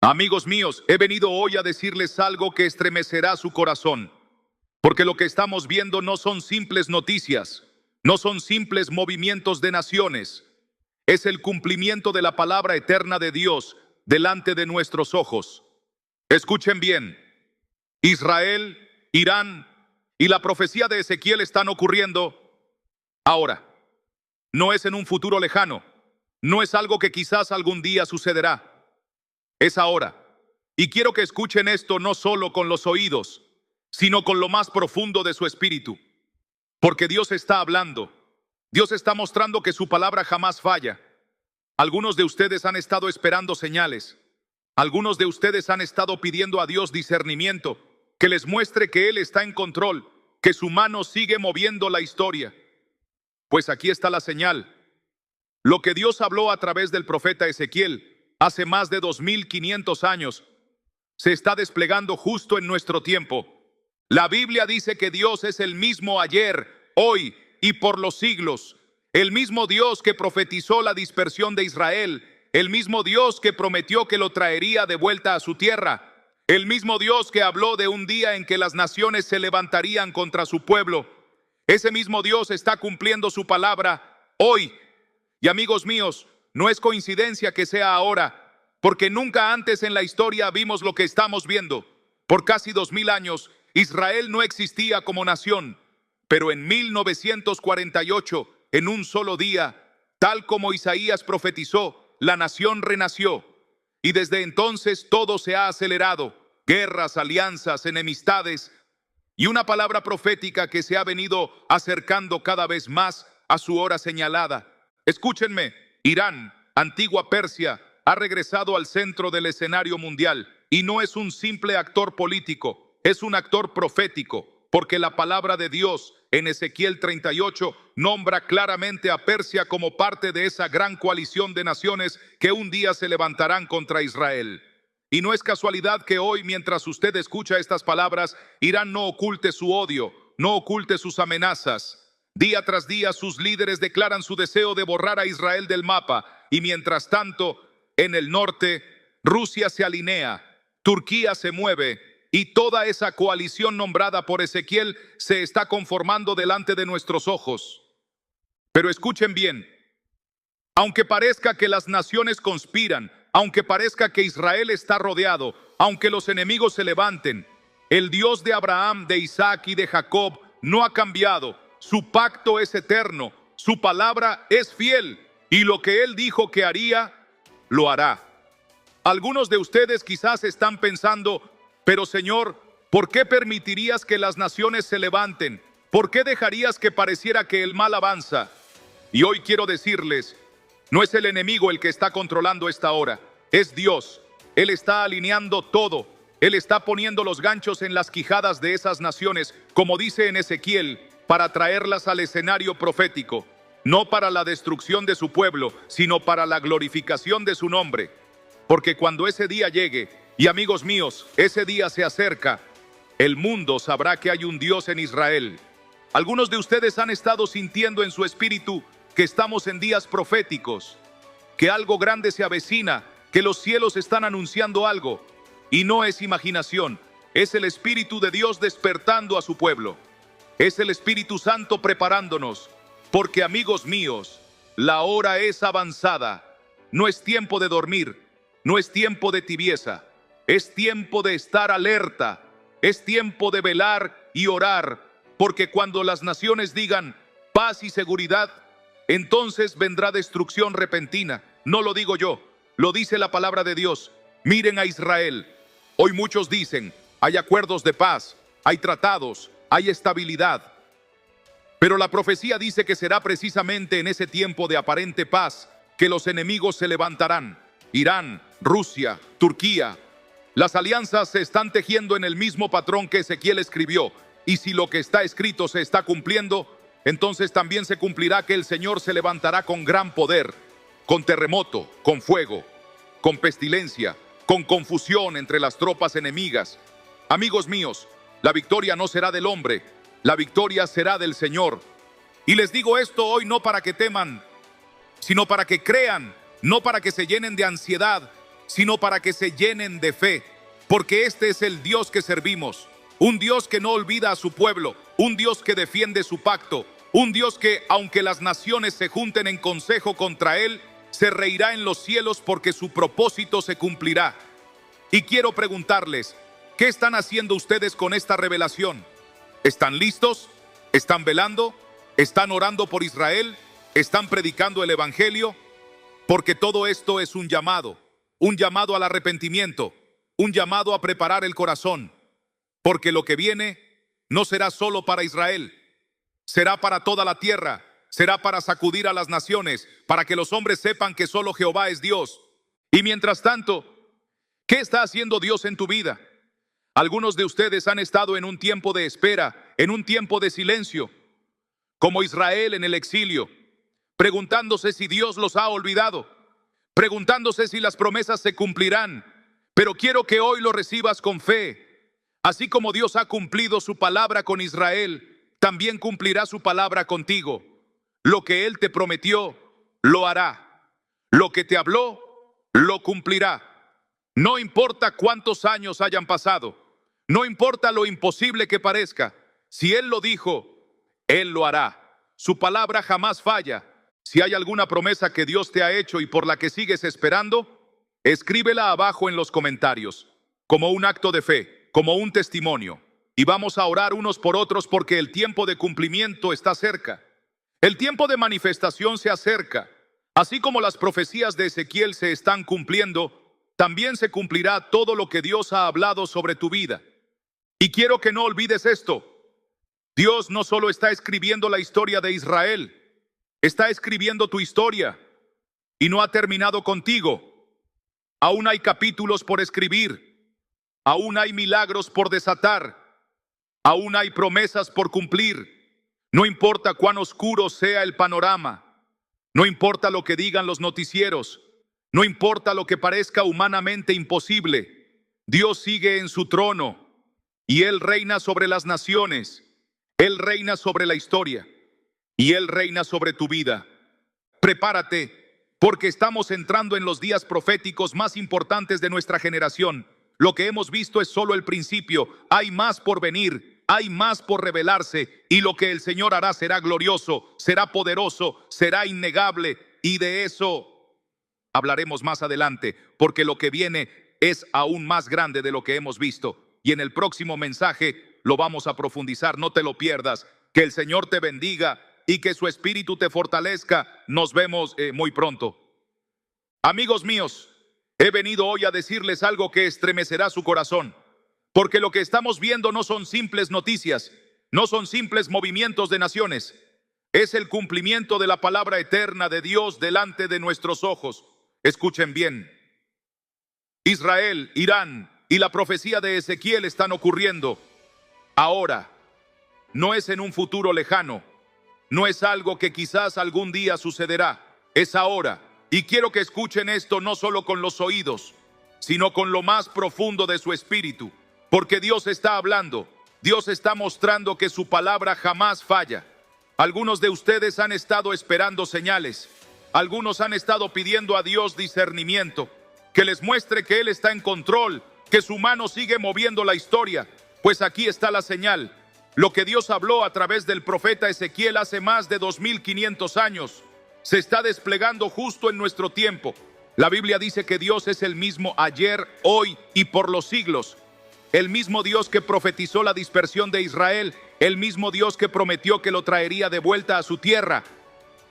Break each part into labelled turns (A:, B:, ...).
A: Amigos míos, he venido hoy a decirles algo que estremecerá su corazón, porque lo que estamos viendo no son simples noticias, no son simples movimientos de naciones, es el cumplimiento de la palabra eterna de Dios delante de nuestros ojos. Escuchen bien, Israel, Irán y la profecía de Ezequiel están ocurriendo ahora. No es en un futuro lejano, no es algo que quizás algún día sucederá. Es ahora. Y quiero que escuchen esto no solo con los oídos, sino con lo más profundo de su espíritu. Porque Dios está hablando. Dios está mostrando que su palabra jamás falla. Algunos de ustedes han estado esperando señales. Algunos de ustedes han estado pidiendo a Dios discernimiento, que les muestre que Él está en control, que su mano sigue moviendo la historia. Pues aquí está la señal. Lo que Dios habló a través del profeta Ezequiel hace más de 2500 años, se está desplegando justo en nuestro tiempo. La Biblia dice que Dios es el mismo ayer, hoy y por los siglos. El mismo Dios que profetizó la dispersión de Israel, el mismo Dios que prometió que lo traería de vuelta a su tierra, el mismo Dios que habló de un día en que las naciones se levantarían contra su pueblo. Ese mismo Dios está cumpliendo su palabra hoy. Y amigos míos, no es coincidencia que sea ahora, porque nunca antes en la historia vimos lo que estamos viendo. Por casi 2000 años, Israel no existía como nación, pero en 1948, en un solo día, tal como Isaías profetizó, la nación renació. Y desde entonces todo se ha acelerado, guerras, alianzas, enemistades, y una palabra profética que se ha venido acercando cada vez más a su hora señalada. Escúchenme. Irán, antigua Persia, ha regresado al centro del escenario mundial y no es un simple actor político, es un actor profético, porque la palabra de Dios en Ezequiel 38 nombra claramente a Persia como parte de esa gran coalición de naciones que un día se levantarán contra Israel. Y no es casualidad que hoy, mientras usted escucha estas palabras, Irán no oculte su odio, no oculte sus amenazas. Día tras día sus líderes declaran su deseo de borrar a Israel del mapa y mientras tanto, en el norte, Rusia se alinea, Turquía se mueve y toda esa coalición nombrada por Ezequiel se está conformando delante de nuestros ojos. Pero escuchen bien, aunque parezca que las naciones conspiran, aunque parezca que Israel está rodeado, aunque los enemigos se levanten, el Dios de Abraham, de Isaac y de Jacob no ha cambiado. Su pacto es eterno, su palabra es fiel y lo que Él dijo que haría, lo hará. Algunos de ustedes quizás están pensando, pero Señor, ¿por qué permitirías que las naciones se levanten? ¿Por qué dejarías que pareciera que el mal avanza? Y hoy quiero decirles, no es el enemigo el que está controlando esta hora, es Dios. Él está alineando todo, Él está poniendo los ganchos en las quijadas de esas naciones, como dice en Ezequiel, para traerlas al escenario profético, no para la destrucción de su pueblo, sino para la glorificación de su nombre. Porque cuando ese día llegue, y amigos míos, ese día se acerca, el mundo sabrá que hay un Dios en Israel. Algunos de ustedes han estado sintiendo en su espíritu que estamos en días proféticos, que algo grande se avecina, que los cielos están anunciando algo, y no es imaginación, es el Espíritu de Dios despertando a su pueblo. Es el Espíritu Santo preparándonos, porque amigos míos, la hora es avanzada. No es tiempo de dormir, no es tiempo de tibieza, es tiempo de estar alerta, es tiempo de velar y orar, porque cuando las naciones digan paz y seguridad, entonces vendrá destrucción repentina. No lo digo yo, lo dice la palabra de Dios. Miren a Israel. Hoy muchos dicen, hay acuerdos de paz, hay tratados, hay estabilidad. Pero la profecía dice que será precisamente en ese tiempo de aparente paz que los enemigos se levantarán. Irán, Rusia, Turquía. Las alianzas se están tejiendo en el mismo patrón que Ezequiel escribió. Y si lo que está escrito se está cumpliendo, entonces también se cumplirá que el Señor se levantará con gran poder, con terremoto, con fuego, con pestilencia, con confusión entre las tropas enemigas. Amigos míos, la victoria no será del hombre, la victoria será del Señor. Y les digo esto hoy no para que teman, sino para que crean, no para que se llenen de ansiedad, sino para que se llenen de fe, porque este es el Dios que servimos, un Dios que no olvida a su pueblo, un Dios que defiende su pacto, un Dios que, aunque las naciones se junten en consejo contra él, se reirá en los cielos porque su propósito se cumplirá. Y quiero preguntarles, ¿qué están haciendo ustedes con esta revelación? ¿Están listos? ¿Están velando? ¿Están orando por Israel? ¿Están predicando el evangelio? Porque todo esto es un llamado al arrepentimiento, un llamado a preparar el corazón, porque lo que viene no será solo para Israel, será para toda la tierra, será para sacudir a las naciones, para que los hombres sepan que solo Jehová es Dios. Y mientras tanto, ¿qué está haciendo Dios en tu vida? Algunos de ustedes han estado en un tiempo de espera, en un tiempo de silencio, como Israel en el exilio, preguntándose si Dios los ha olvidado, preguntándose si las promesas se cumplirán. Pero quiero que hoy lo recibas con fe. Así como Dios ha cumplido su palabra con Israel, también cumplirá su palabra contigo. Lo que Él te prometió, lo hará. Lo que te habló, lo cumplirá. No importa cuántos años hayan pasado, no importa lo imposible que parezca, si Él lo dijo, Él lo hará. Su palabra jamás falla. Si hay alguna promesa que Dios te ha hecho y por la que sigues esperando, escríbela abajo en los comentarios, como un acto de fe, como un testimonio. Y vamos a orar unos por otros porque el tiempo de cumplimiento está cerca. El tiempo de manifestación se acerca. Así como las profecías de Ezequiel se están cumpliendo, también se cumplirá todo lo que Dios ha hablado sobre tu vida. Y quiero que no olvides esto. Dios no solo está escribiendo la historia de Israel, está escribiendo tu historia y no ha terminado contigo. Aún hay capítulos por escribir, aún hay milagros por desatar, aún hay promesas por cumplir. No importa cuán oscuro sea el panorama, no importa lo que digan los noticieros, no importa lo que parezca humanamente imposible, Dios sigue en su trono y Él reina sobre las naciones, Él reina sobre la historia y Él reina sobre tu vida. Prepárate, porque estamos entrando en los días proféticos más importantes de nuestra generación. Lo que hemos visto es solo el principio. Hay más por venir, hay más por revelarse, y lo que el Señor hará será glorioso, será poderoso, será innegable, y de eso hablaremos más adelante, porque lo que viene es aún más grande de lo que hemos visto. Y en el próximo mensaje lo vamos a profundizar, no te lo pierdas. Que el Señor te bendiga y que su espíritu te fortalezca. Nos vemos muy pronto. Amigos míos, he venido hoy a decirles algo que estremecerá su corazón, porque lo que estamos viendo no son simples noticias, no son simples movimientos de naciones. Es el cumplimiento de la palabra eterna de Dios delante de nuestros ojos. Escuchen bien. Israel, Irán y la profecía de Ezequiel están ocurriendo ahora. No es en un futuro lejano. No es algo que quizás algún día sucederá. Es ahora. Y quiero que escuchen esto no solo con los oídos, sino con lo más profundo de su espíritu. Porque Dios está hablando. Dios está mostrando que su palabra jamás falla. Algunos de ustedes han estado esperando señales. Algunos han estado pidiendo a Dios discernimiento, que les muestre que Él está en control, que su mano sigue moviendo la historia. Pues aquí está la señal. Lo que Dios habló a través del profeta Ezequiel hace más de 2500 años se está desplegando justo en nuestro tiempo. La Biblia dice que Dios es el mismo ayer, hoy y por los siglos. El mismo Dios que profetizó la dispersión de Israel, el mismo Dios que prometió que lo traería de vuelta a su tierra,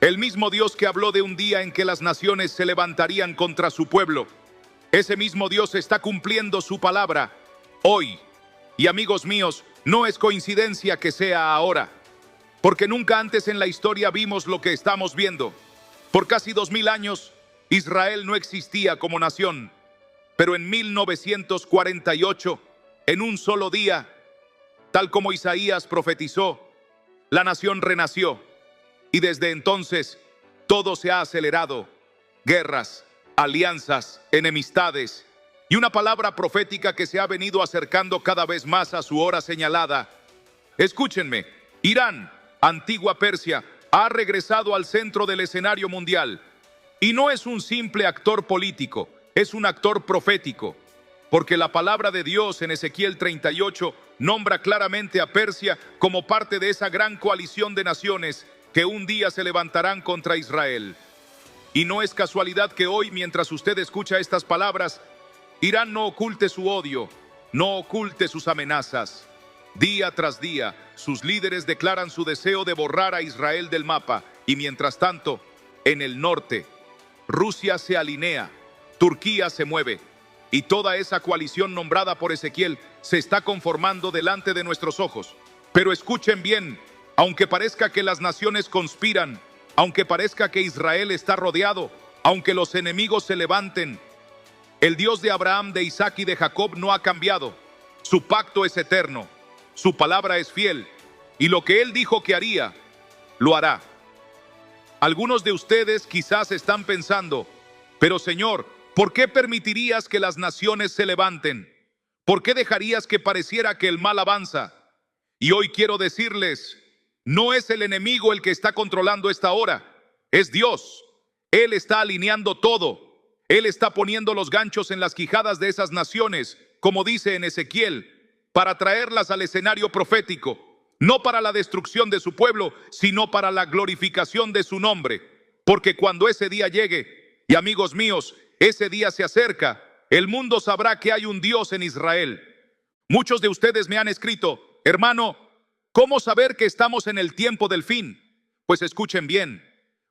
A: el mismo Dios que habló de un día en que las naciones se levantarían contra su pueblo. Ese mismo Dios está cumpliendo su palabra hoy. Y amigos míos, no es coincidencia que sea ahora, porque nunca antes en la historia vimos lo que estamos viendo. Por casi 2000 años, Israel no existía como nación, pero en 1948, en un solo día, tal como Isaías profetizó, la nación renació. Y desde entonces, todo se ha acelerado. Guerras, alianzas, enemistades y una palabra profética que se ha venido acercando cada vez más a su hora señalada. Escúchenme, Irán, antigua Persia, ha regresado al centro del escenario mundial. Y no es un simple actor político, es un actor profético, porque la palabra de Dios en Ezequiel 38 nombra claramente a Persia como parte de esa gran coalición de naciones que un día se levantarán contra Israel. Y no es casualidad que hoy, mientras usted escucha estas palabras, Irán no oculte su odio, no oculte sus amenazas. Día tras día, sus líderes declaran su deseo de borrar a Israel del mapa, y mientras tanto, en el norte, Rusia se alinea, Turquía se mueve, y toda esa coalición nombrada por Ezequiel se está conformando delante de nuestros ojos. Pero escuchen bien, aunque parezca que las naciones conspiran, aunque parezca que Israel está rodeado, aunque los enemigos se levanten, el Dios de Abraham, de Isaac y de Jacob no ha cambiado. Su pacto es eterno, su palabra es fiel, y lo que Él dijo que haría, lo hará. Algunos de ustedes quizás están pensando, pero Señor, ¿por qué permitirías que las naciones se levanten? ¿Por qué dejarías que pareciera que el mal avanza? Y hoy quiero decirles, no es el enemigo el que está controlando esta hora, es Dios. Él está alineando todo. Él está poniendo los ganchos en las quijadas de esas naciones, como dice en Ezequiel, para traerlas al escenario profético, no para la destrucción de su pueblo, sino para la glorificación de su nombre. Porque cuando ese día llegue, y amigos míos, ese día se acerca, el mundo sabrá que hay un Dios en Israel. Muchos de ustedes me han escrito, hermano, ¿cómo saber que estamos en el tiempo del fin? Pues escuchen bien,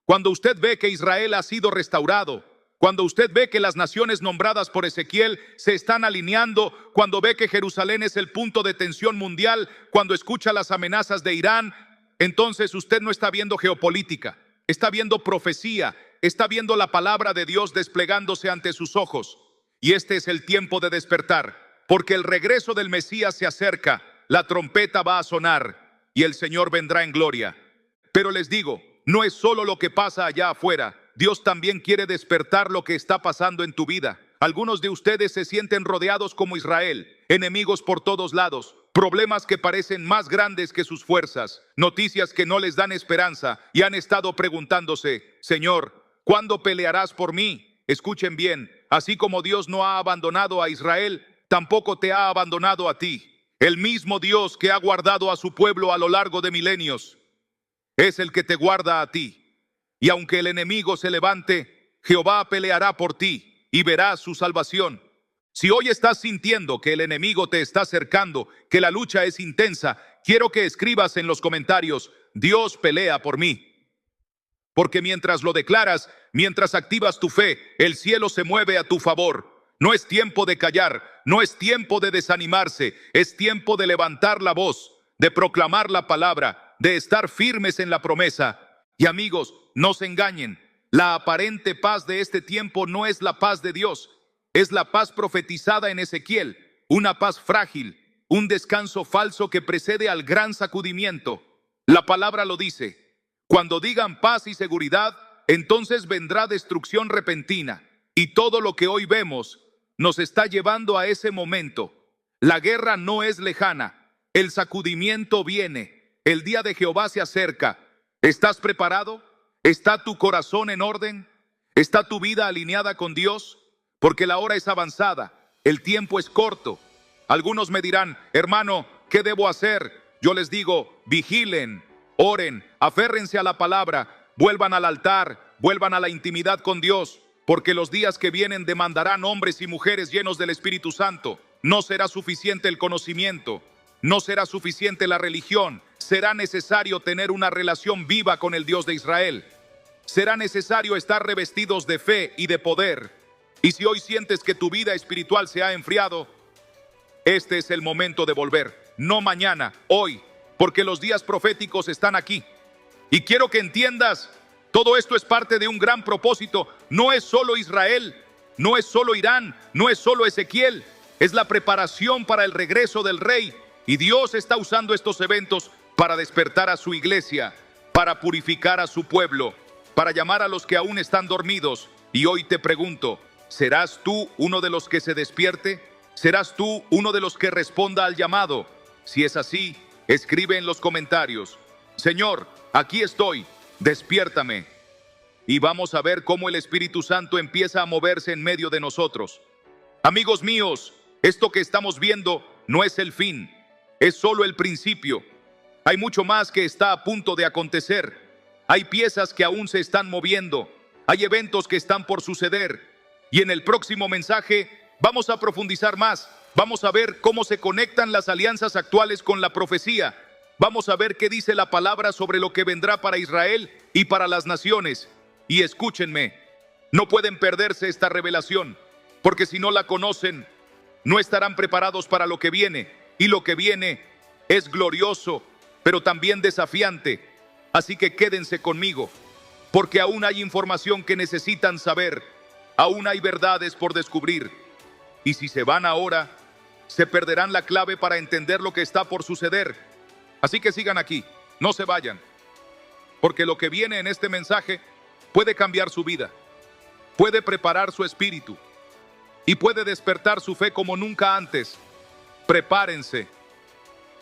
A: cuando usted ve que Israel ha sido restaurado, cuando usted ve que las naciones nombradas por Ezequiel se están alineando, cuando ve que Jerusalén es el punto de tensión mundial, cuando escucha las amenazas de Irán, entonces usted no está viendo geopolítica, está viendo profecía, está viendo la palabra de Dios desplegándose ante sus ojos. Y este es el tiempo de despertar, porque el regreso del Mesías se acerca, la trompeta va a sonar y el Señor vendrá en gloria. Pero les digo, no es solo lo que pasa allá afuera. Dios también quiere despertar lo que está pasando en tu vida. Algunos de ustedes se sienten rodeados como Israel, enemigos por todos lados, problemas que parecen más grandes que sus fuerzas, noticias que no les dan esperanza y han estado preguntándose, Señor, ¿cuándo pelearás por mí? Escuchen bien, así como Dios no ha abandonado a Israel, tampoco te ha abandonado a ti. El mismo Dios que ha guardado a su pueblo a lo largo de milenios es el que te guarda a ti. Y aunque el enemigo se levante, Jehová peleará por ti y verás su salvación. Si hoy estás sintiendo que el enemigo te está cercando, que la lucha es intensa, quiero que escribas en los comentarios, Dios pelea por mí. Porque mientras lo declaras, mientras activas tu fe, el cielo se mueve a tu favor. No es tiempo de callar, no es tiempo de desanimarse, es tiempo de levantar la voz, de proclamar la palabra, de estar firmes en la promesa. Y amigos, no se engañen, la aparente paz de este tiempo no es la paz de Dios, es la paz profetizada en Ezequiel, una paz frágil, un descanso falso que precede al gran sacudimiento. La palabra lo dice, cuando digan paz y seguridad, entonces vendrá destrucción repentina, y todo lo que hoy vemos nos está llevando a ese momento. La guerra no es lejana, el sacudimiento viene, el día de Jehová se acerca. ¿Estás preparado? ¿Está tu corazón en orden? ¿Está tu vida alineada con Dios? Porque la hora es avanzada, el tiempo es corto. Algunos me dirán, hermano, ¿qué debo hacer? Yo les digo, vigilen, oren, aférrense a la palabra, vuelvan al altar, vuelvan a la intimidad con Dios, porque los días que vienen demandarán hombres y mujeres llenos del Espíritu Santo. No será suficiente el conocimiento, no será suficiente la religión. Será necesario tener una relación viva con el Dios de Israel. Será necesario estar revestidos de fe y de poder. Y si hoy sientes que tu vida espiritual se ha enfriado, este es el momento de volver. No mañana, hoy, porque los días proféticos están aquí. Y quiero que entiendas, todo esto es parte de un gran propósito. No es solo Israel, no es solo Irán, no es solo Ezequiel. Es la preparación para el regreso del Rey. Y Dios está usando estos eventos para despertar a su iglesia, para purificar a su pueblo, para llamar a los que aún están dormidos. Y hoy te pregunto, ¿serás tú uno de los que se despierte? ¿Serás tú uno de los que responda al llamado? Si es así, escribe en los comentarios, Señor, aquí estoy, despiértame. y vamos a ver cómo el Espíritu Santo empieza a moverse en medio de nosotros. Amigos míos, esto que estamos viendo no es el fin, es solo el principio. Hay mucho más que está a punto de acontecer. Hay piezas que aún se están moviendo, hay eventos que están por suceder, y en el próximo mensaje vamos a profundizar más. Vamos a ver cómo se conectan las alianzas actuales con la profecía. Vamos a ver qué dice la palabra sobre lo que vendrá para Israel y para las naciones. Y escúchenme, no pueden perderse esta revelación, porque si no la conocen, no estarán preparados para lo que viene. Y lo que viene es glorioso, pero también desafiante. Así que quédense conmigo, porque aún hay información que necesitan saber. Aún hay verdades por descubrir. Y si se van ahora, se perderán la clave para entender lo que está por suceder. Así que sigan aquí, no se vayan, porque lo que viene en este mensaje puede cambiar su vida, puede preparar su espíritu y puede despertar su fe como nunca antes. Prepárense,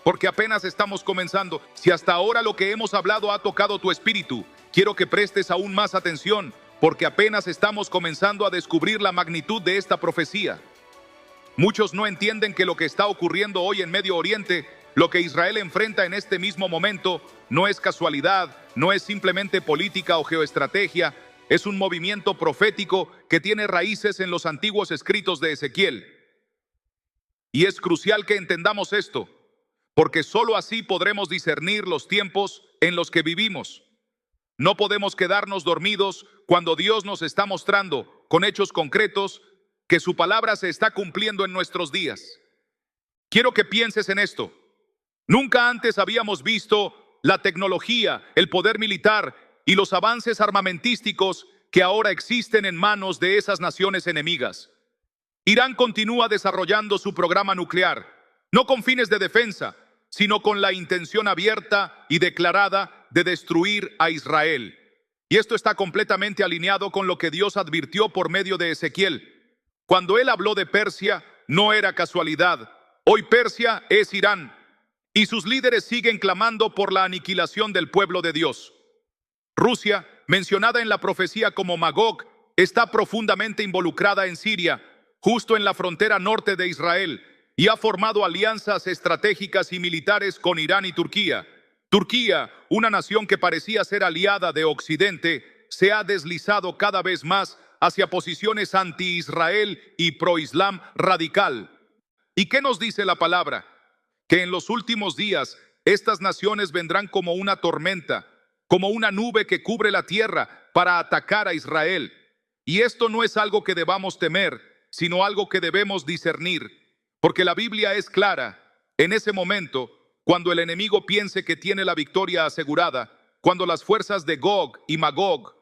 A: porque apenas estamos comenzando. Si hasta ahora lo que hemos hablado ha tocado tu espíritu, quiero que prestes aún más atención, porque apenas estamos comenzando a descubrir la magnitud de esta profecía. Muchos no entienden que lo que está ocurriendo hoy en Medio Oriente, lo que Israel enfrenta en este mismo momento, no es casualidad, no es simplemente política o geoestrategia, es un movimiento profético que tiene raíces en los antiguos escritos de Ezequiel. Y es crucial que entendamos esto, porque solo así podremos discernir los tiempos en los que vivimos. No podemos quedarnos dormidos cuando Dios nos está mostrando con hechos concretos que su palabra se está cumpliendo en nuestros días. Quiero que pienses en esto. Nunca antes habíamos visto la tecnología, el poder militar y los avances armamentísticos que ahora existen en manos de esas naciones enemigas. Irán continúa desarrollando su programa nuclear, no con fines de defensa, sino con la intención abierta y declarada de destruir a Israel. Y esto está completamente alineado con lo que Dios advirtió por medio de Ezequiel. Cuando él habló de Persia, no era casualidad. Hoy Persia es Irán, y sus líderes siguen clamando por la aniquilación del pueblo de Dios. Rusia, mencionada en la profecía como Magog, está profundamente involucrada en Siria, justo en la frontera norte de Israel, y ha formado alianzas estratégicas y militares con Irán y Turquía. Turquía, una nación que parecía ser aliada de Occidente, se ha deslizado cada vez más hacia posiciones anti-Israel y pro-Islam radical. ¿Y qué nos dice la palabra? Que en los últimos días estas naciones vendrán como una tormenta, como una nube que cubre la tierra para atacar a Israel. Y esto no es algo que debamos temer, sino algo que debemos discernir, porque la Biblia es clara. En ese momento, cuando el enemigo piense que tiene la victoria asegurada, cuando las fuerzas de Gog y Magog,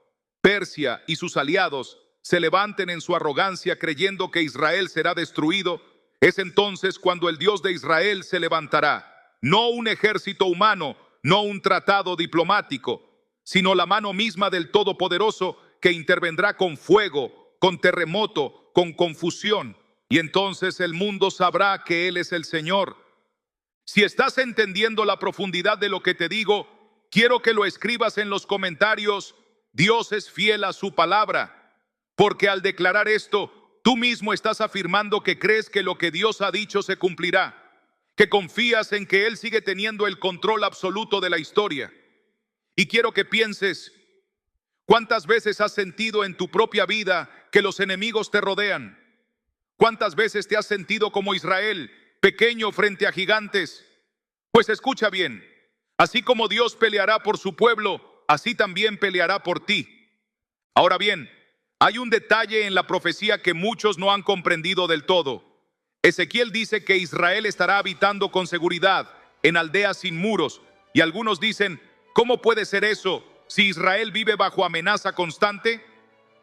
A: Persia y sus aliados se levanten en su arrogancia creyendo que Israel será destruido, es entonces cuando el Dios de Israel se levantará. No un ejército humano, no un tratado diplomático, sino la mano misma del Todopoderoso que intervendrá con fuego, con terremoto, con confusión. Y entonces el mundo sabrá que Él es el Señor. Si estás entendiendo la profundidad de lo que te digo, quiero que lo escribas en los comentarios. Dios es fiel a su palabra. Porque al declarar esto, tú mismo estás afirmando que crees que lo que Dios ha dicho se cumplirá, que confías en que Él sigue teniendo el control absoluto de la historia. Y quiero que pienses, ¿cuántas veces has sentido en tu propia vida que los enemigos te rodean? ¿Cuántas veces te has sentido como Israel, pequeño frente a gigantes? Pues escucha bien, así como Dios peleará por su pueblo, así también peleará por ti. Ahora bien, hay un detalle en la profecía que muchos no han comprendido del todo. Ezequiel dice que Israel estará habitando con seguridad en aldeas sin muros, y algunos dicen, ¿cómo puede ser eso si Israel vive bajo amenaza constante?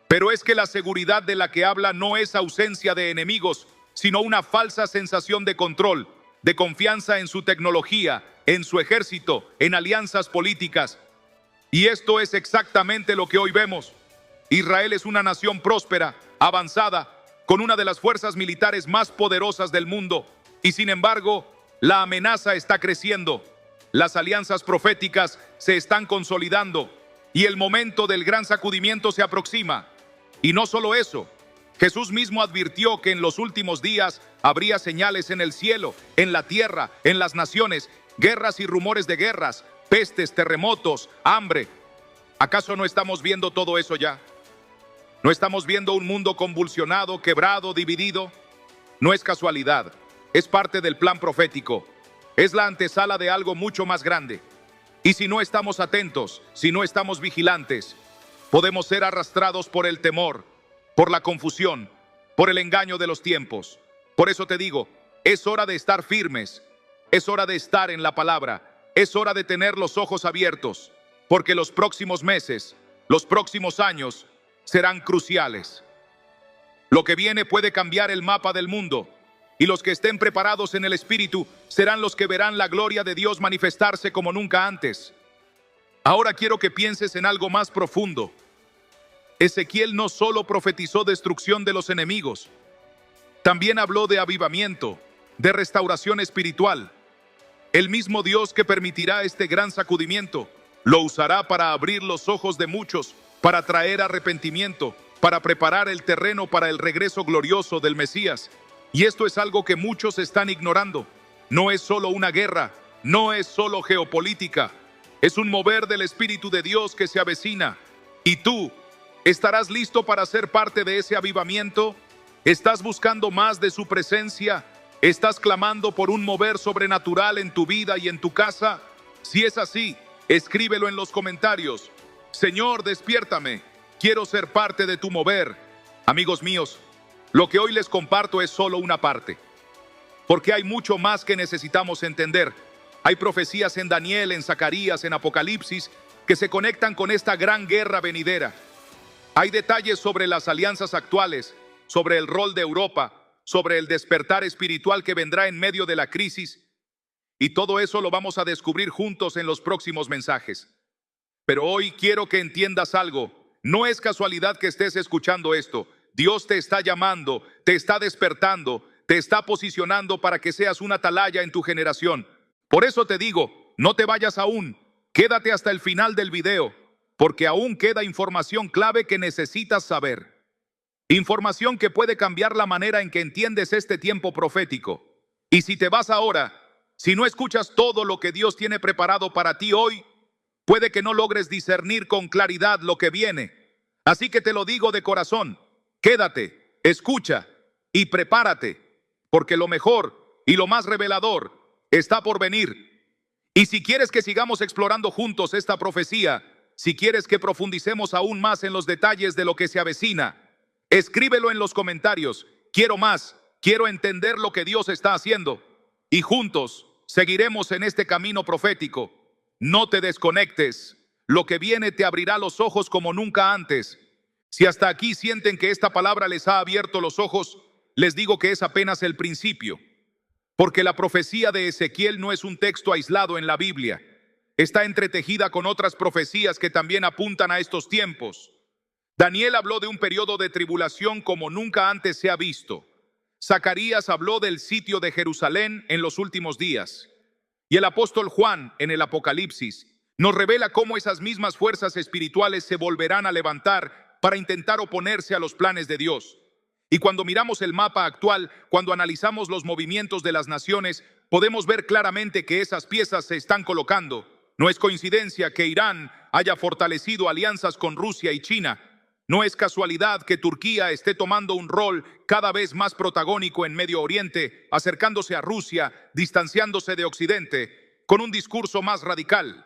A: Pero es que la seguridad de la que habla no es ausencia de enemigos, sino una falsa sensación de control, de confianza en su tecnología, en su ejército, en alianzas políticas. Y esto es exactamente lo que hoy vemos. Israel es una nación próspera, avanzada, con una de las fuerzas militares más poderosas del mundo. Y sin embargo, la amenaza está creciendo. Las alianzas proféticas se están consolidando. y el momento del gran sacudimiento se aproxima. Y no solo eso, Jesús mismo advirtió que en los últimos días habría señales en el cielo, en la tierra, en las naciones, guerras y rumores de guerras, pestes, terremotos, hambre. ¿Acaso no estamos viendo todo eso ya? ¿No estamos viendo un mundo convulsionado, quebrado, dividido? No es casualidad, es parte del plan profético. Es la antesala de algo mucho más grande. Y si no estamos atentos, si no estamos vigilantes, podemos ser arrastrados por el temor, por la confusión, por el engaño de los tiempos. Por eso te digo, es hora de estar firmes, es hora de estar en la palabra, es hora de tener los ojos abiertos, porque los próximos meses, los próximos años serán cruciales. Lo que viene puede cambiar el mapa del mundo, y los que estén preparados en el Espíritu serán los que verán la gloria de Dios manifestarse como nunca antes. Ahora quiero que pienses en algo más profundo. Ezequiel no solo profetizó destrucción de los enemigos, también habló de avivamiento, de restauración espiritual. El mismo Dios que permitirá este gran sacudimiento lo usará para abrir los ojos de muchos, para traer arrepentimiento, para preparar el terreno para el regreso glorioso del Mesías. Y esto es algo que muchos están ignorando. No es solo una guerra, no es solo geopolítica. Es un mover del Espíritu de Dios que se avecina. ¿Y tú estarás listo para ser parte de ese avivamiento? ¿Estás buscando más de su presencia? ¿Estás clamando por un mover sobrenatural en tu vida y en tu casa? Si es así, escríbelo en los comentarios. Señor, despiértame. Quiero ser parte de tu mover. Amigos míos, lo que hoy les comparto es solo una parte, porque hay mucho más que necesitamos entender. Hay profecías en Daniel, en Zacarías, en Apocalipsis, que se conectan con esta gran guerra venidera. Hay detalles sobre las alianzas actuales, sobre el rol de Europa, sobre el despertar espiritual que vendrá en medio de la crisis, y todo eso lo vamos a descubrir juntos en los próximos mensajes. Pero hoy quiero que entiendas algo. No es casualidad que estés escuchando esto. Dios te está llamando, te está despertando, te está posicionando para que seas una atalaya en tu generación. Por eso te digo, no te vayas aún, quédate hasta el final del video, porque aún queda información clave que necesitas saber. Información que puede cambiar la manera en que entiendes este tiempo profético. Y si te vas ahora, si no escuchas todo lo que Dios tiene preparado para ti hoy, puede que no logres discernir con claridad lo que viene. Así que te lo digo de corazón. Quédate, escucha y prepárate, porque lo mejor y lo más revelador está por venir. Y si quieres que sigamos explorando juntos esta profecía, si quieres que profundicemos aún más en los detalles de lo que se avecina, escríbelo en los comentarios. Quiero más, quiero entender lo que Dios está haciendo. Y juntos seguiremos en este camino profético. No te desconectes. Lo que viene te abrirá los ojos como nunca antes. Si hasta aquí sienten que esta palabra les ha abierto los ojos, les digo que es apenas el principio. Porque la profecía de Ezequiel no es un texto aislado en la Biblia. Está entretejida con otras profecías que también apuntan a estos tiempos. Daniel habló de un periodo de tribulación como nunca antes se ha visto. Zacarías habló del sitio de Jerusalén en los últimos días. Y el apóstol Juan, en el Apocalipsis, nos revela cómo esas mismas fuerzas espirituales se volverán a levantar para intentar oponerse a los planes de Dios. Y cuando miramos el mapa actual, cuando analizamos los movimientos de las naciones, podemos ver claramente que esas piezas se están colocando. No es coincidencia que Irán haya fortalecido alianzas con Rusia y China. No es casualidad que Turquía esté tomando un rol cada vez más protagónico en Medio Oriente, acercándose a Rusia, distanciándose de Occidente, con un discurso más radical.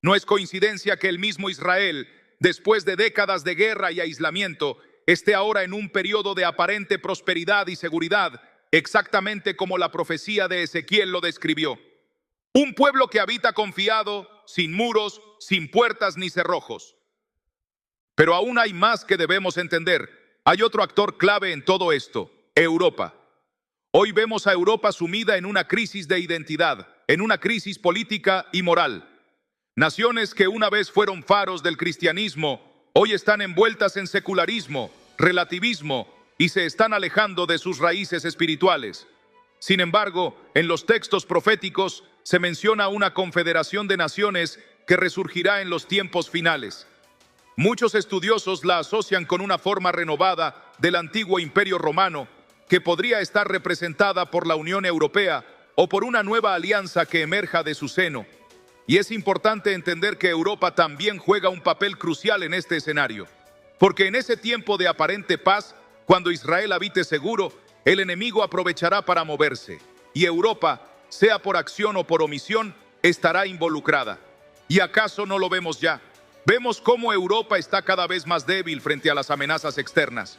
A: No es coincidencia que el mismo Israel, después de décadas de guerra y aislamiento, esté ahora en un periodo de aparente prosperidad y seguridad, exactamente como la profecía de Ezequiel lo describió. Un pueblo que habita confiado, sin muros, sin puertas ni cerrojos. Pero aún hay más que debemos entender. Hay otro actor clave en todo esto: Europa. Hoy vemos a Europa sumida en una crisis de identidad, en una crisis política y moral. Naciones que una vez fueron faros del cristianismo, hoy están envueltas en secularismo, relativismo y se están alejando de sus raíces espirituales. Sin embargo, en los textos proféticos se menciona una confederación de naciones que resurgirá en los tiempos finales. Muchos estudiosos la asocian con una forma renovada del antiguo Imperio Romano, que podría estar representada por la Unión Europea o por una nueva alianza que emerja de su seno. Y es importante entender que Europa también juega un papel crucial en este escenario, porque en ese tiempo de aparente paz, cuando Israel habite seguro, el enemigo aprovechará para moverse, y Europa, sea por acción o por omisión, estará involucrada. ¿Y acaso no lo vemos ya? Vemos cómo Europa está cada vez más débil frente a las amenazas externas,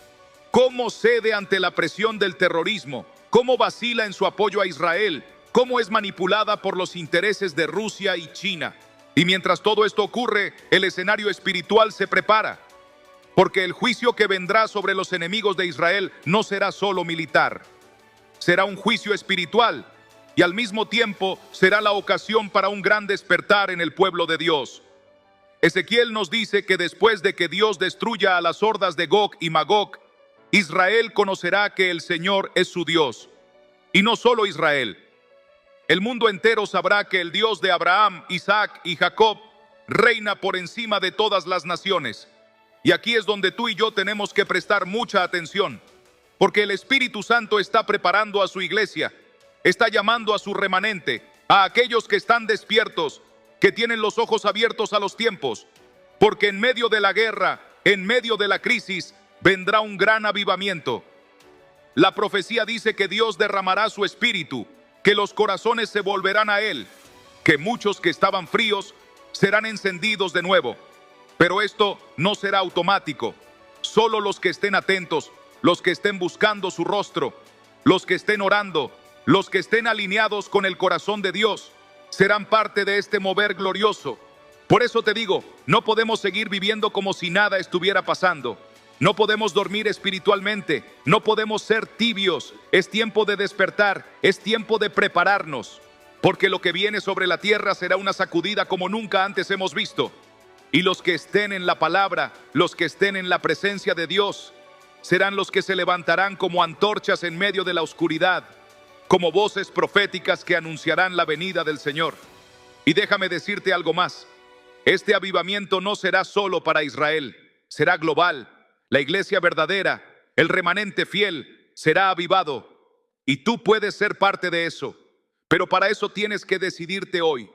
A: cómo cede ante la presión del terrorismo, cómo vacila en su apoyo a Israel, cómo es manipulada por los intereses de Rusia y China. Y mientras todo esto ocurre, el escenario espiritual se prepara, porque el juicio que vendrá sobre los enemigos de Israel no será solo militar, será un juicio espiritual y al mismo tiempo será la ocasión para un gran despertar en el pueblo de Dios. Ezequiel nos dice que después de que Dios destruya a las hordas de Gog y Magog, Israel conocerá que el Señor es su Dios. Y no solo Israel. El mundo entero sabrá que el Dios de Abraham, Isaac y Jacob reina por encima de todas las naciones. Y aquí es donde tú y yo tenemos que prestar mucha atención, porque el Espíritu Santo está preparando a su iglesia, está llamando a su remanente, a aquellos que están despiertos, que tienen los ojos abiertos a los tiempos, porque en medio de la guerra, en medio de la crisis, vendrá un gran avivamiento. La profecía dice que Dios derramará su espíritu, que los corazones se volverán a Él, que muchos que estaban fríos serán encendidos de nuevo. Pero esto no será automático. Solo los que estén atentos, los que estén buscando su rostro, los que estén orando, los que estén alineados con el corazón de Dios, serán parte de este mover glorioso. Por eso te digo, no podemos seguir viviendo como si nada estuviera pasando. No podemos dormir espiritualmente, no podemos ser tibios. Es tiempo de despertar, es tiempo de prepararnos, porque lo que viene sobre la tierra será una sacudida como nunca antes hemos visto. Y los que estén en la palabra, los que estén en la presencia de Dios, serán los que se levantarán como antorchas en medio de la oscuridad, como voces proféticas que anunciarán la venida del Señor. Y déjame decirte algo más. Este avivamiento no será solo para Israel, será global. La iglesia verdadera, el remanente fiel, será avivado. Y tú puedes ser parte de eso. Pero para eso tienes que decidirte hoy,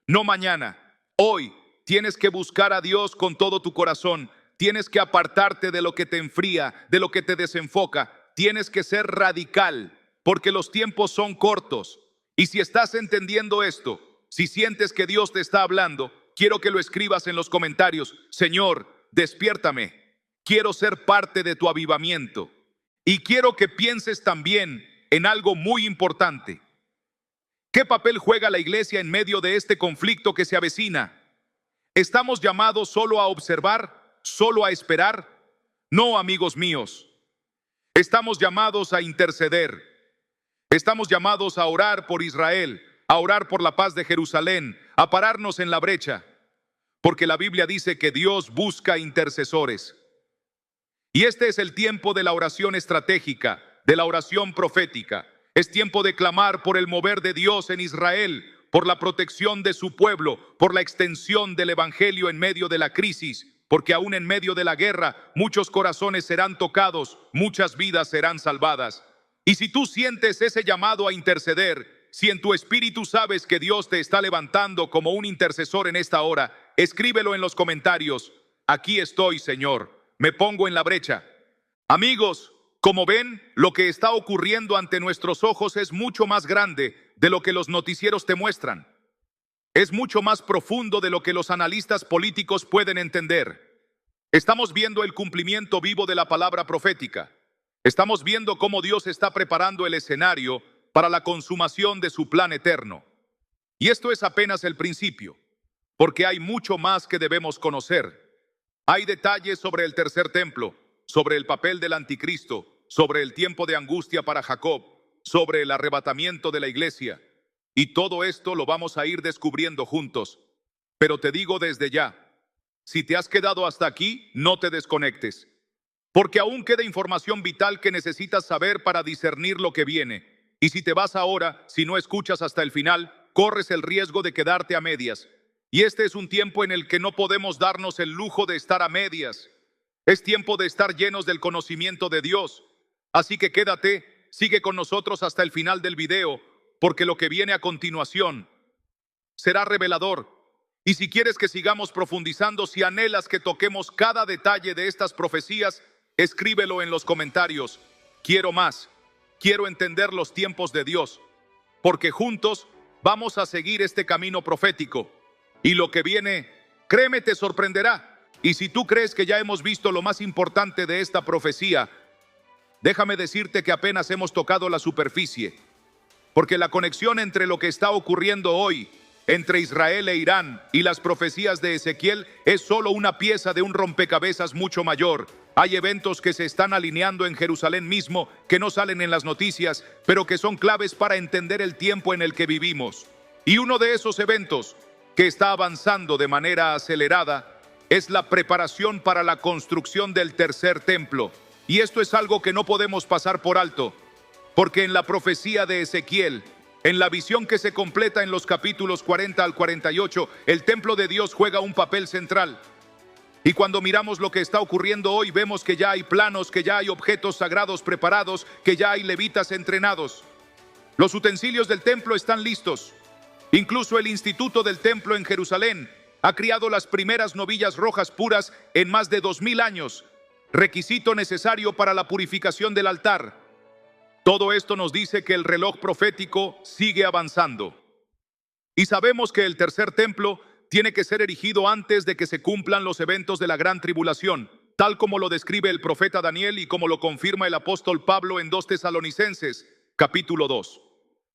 A: no mañana, hoy. Tienes que buscar a Dios con todo tu corazón. Tienes que apartarte de lo que te enfría, de lo que te desenfoca. Tienes que ser radical, porque los tiempos son cortos. Y si estás entendiendo esto, si sientes que Dios te está hablando, quiero que lo escribas en los comentarios. Señor, despiértame. Quiero ser parte de tu avivamiento. Y quiero que pienses también en algo muy importante. ¿Qué papel juega la iglesia en medio de este conflicto que se avecina? ¿Estamos llamados solo a observar, solo a esperar? No, amigos míos. Estamos llamados a interceder. Estamos llamados a orar por Israel, a orar por la paz de Jerusalén, a pararnos en la brecha, porque la Biblia dice que Dios busca intercesores. Y este es el tiempo de la oración estratégica, de la oración profética. Es tiempo de clamar por el mover de Dios en Israel, por la protección de su pueblo, por la extensión del evangelio en medio de la crisis, porque aún en medio de la guerra muchos corazones serán tocados, muchas vidas serán salvadas. Y si tú sientes ese llamado a interceder, si en tu espíritu sabes que Dios te está levantando como un intercesor en esta hora, escríbelo en los comentarios. Aquí estoy, Señor, me pongo en la brecha. Amigos, como ven, lo que está ocurriendo ante nuestros ojos es mucho más grande de lo que los noticieros te muestran. Es mucho más profundo de lo que los analistas políticos pueden entender. Estamos viendo el cumplimiento vivo de la palabra profética. Estamos viendo cómo Dios está preparando el escenario para la consumación de su plan eterno. Y esto es apenas el principio, porque hay mucho más que debemos conocer. Hay detalles sobre el tercer templo, sobre el papel del anticristo, sobre el tiempo de angustia para Jacob, sobre el arrebatamiento de la iglesia. Y todo esto lo vamos a ir descubriendo juntos. Pero te digo desde ya, si te has quedado hasta aquí, no te desconectes, porque aún queda información vital que necesitas saber para discernir lo que viene. Y si te vas ahora, si no escuchas hasta el final, corres el riesgo de quedarte a medias. Y este es un tiempo en el que no podemos darnos el lujo de estar a medias. Es tiempo de estar llenos del conocimiento de Dios. Así que quédate, sigue con nosotros hasta el final del video, porque lo que viene a continuación será revelador. Y si quieres que sigamos profundizando, si anhelas que toquemos cada detalle de estas profecías, escríbelo en los comentarios. Quiero más, quiero entender los tiempos de Dios, porque juntos vamos a seguir este camino profético. Y lo que viene, créeme, te sorprenderá. Y si tú crees que ya hemos visto lo más importante de esta profecía, déjame decirte que apenas hemos tocado la superficie, porque la conexión entre lo que está ocurriendo hoy entre Israel e Irán y las profecías de Ezequiel es solo una pieza de un rompecabezas mucho mayor. Hay eventos que se están alineando en Jerusalén mismo, que no salen en las noticias, pero que son claves para entender el tiempo en el que vivimos. Y uno de esos eventos que está avanzando de manera acelerada es la preparación para la construcción del tercer templo. Y esto es algo que no podemos pasar por alto, porque en la profecía de Ezequiel, en la visión que se completa en los capítulos 40 al 48, el templo de Dios juega un papel central. Y cuando miramos lo que está ocurriendo hoy, vemos que ya hay planos, que ya hay objetos sagrados preparados, que ya hay levitas entrenados. Los utensilios del templo están listos. Incluso el instituto del templo en Jerusalén ha criado las primeras novillas rojas puras en más de 2000 años, requisito necesario para la purificación del altar. Todo esto nos dice que el reloj profético sigue avanzando. Y sabemos que el tercer templo tiene que ser erigido antes de que se cumplan los eventos de la gran tribulación, tal como lo describe el profeta Daniel y como lo confirma el apóstol Pablo en 2 Tesalonicenses, capítulo 2.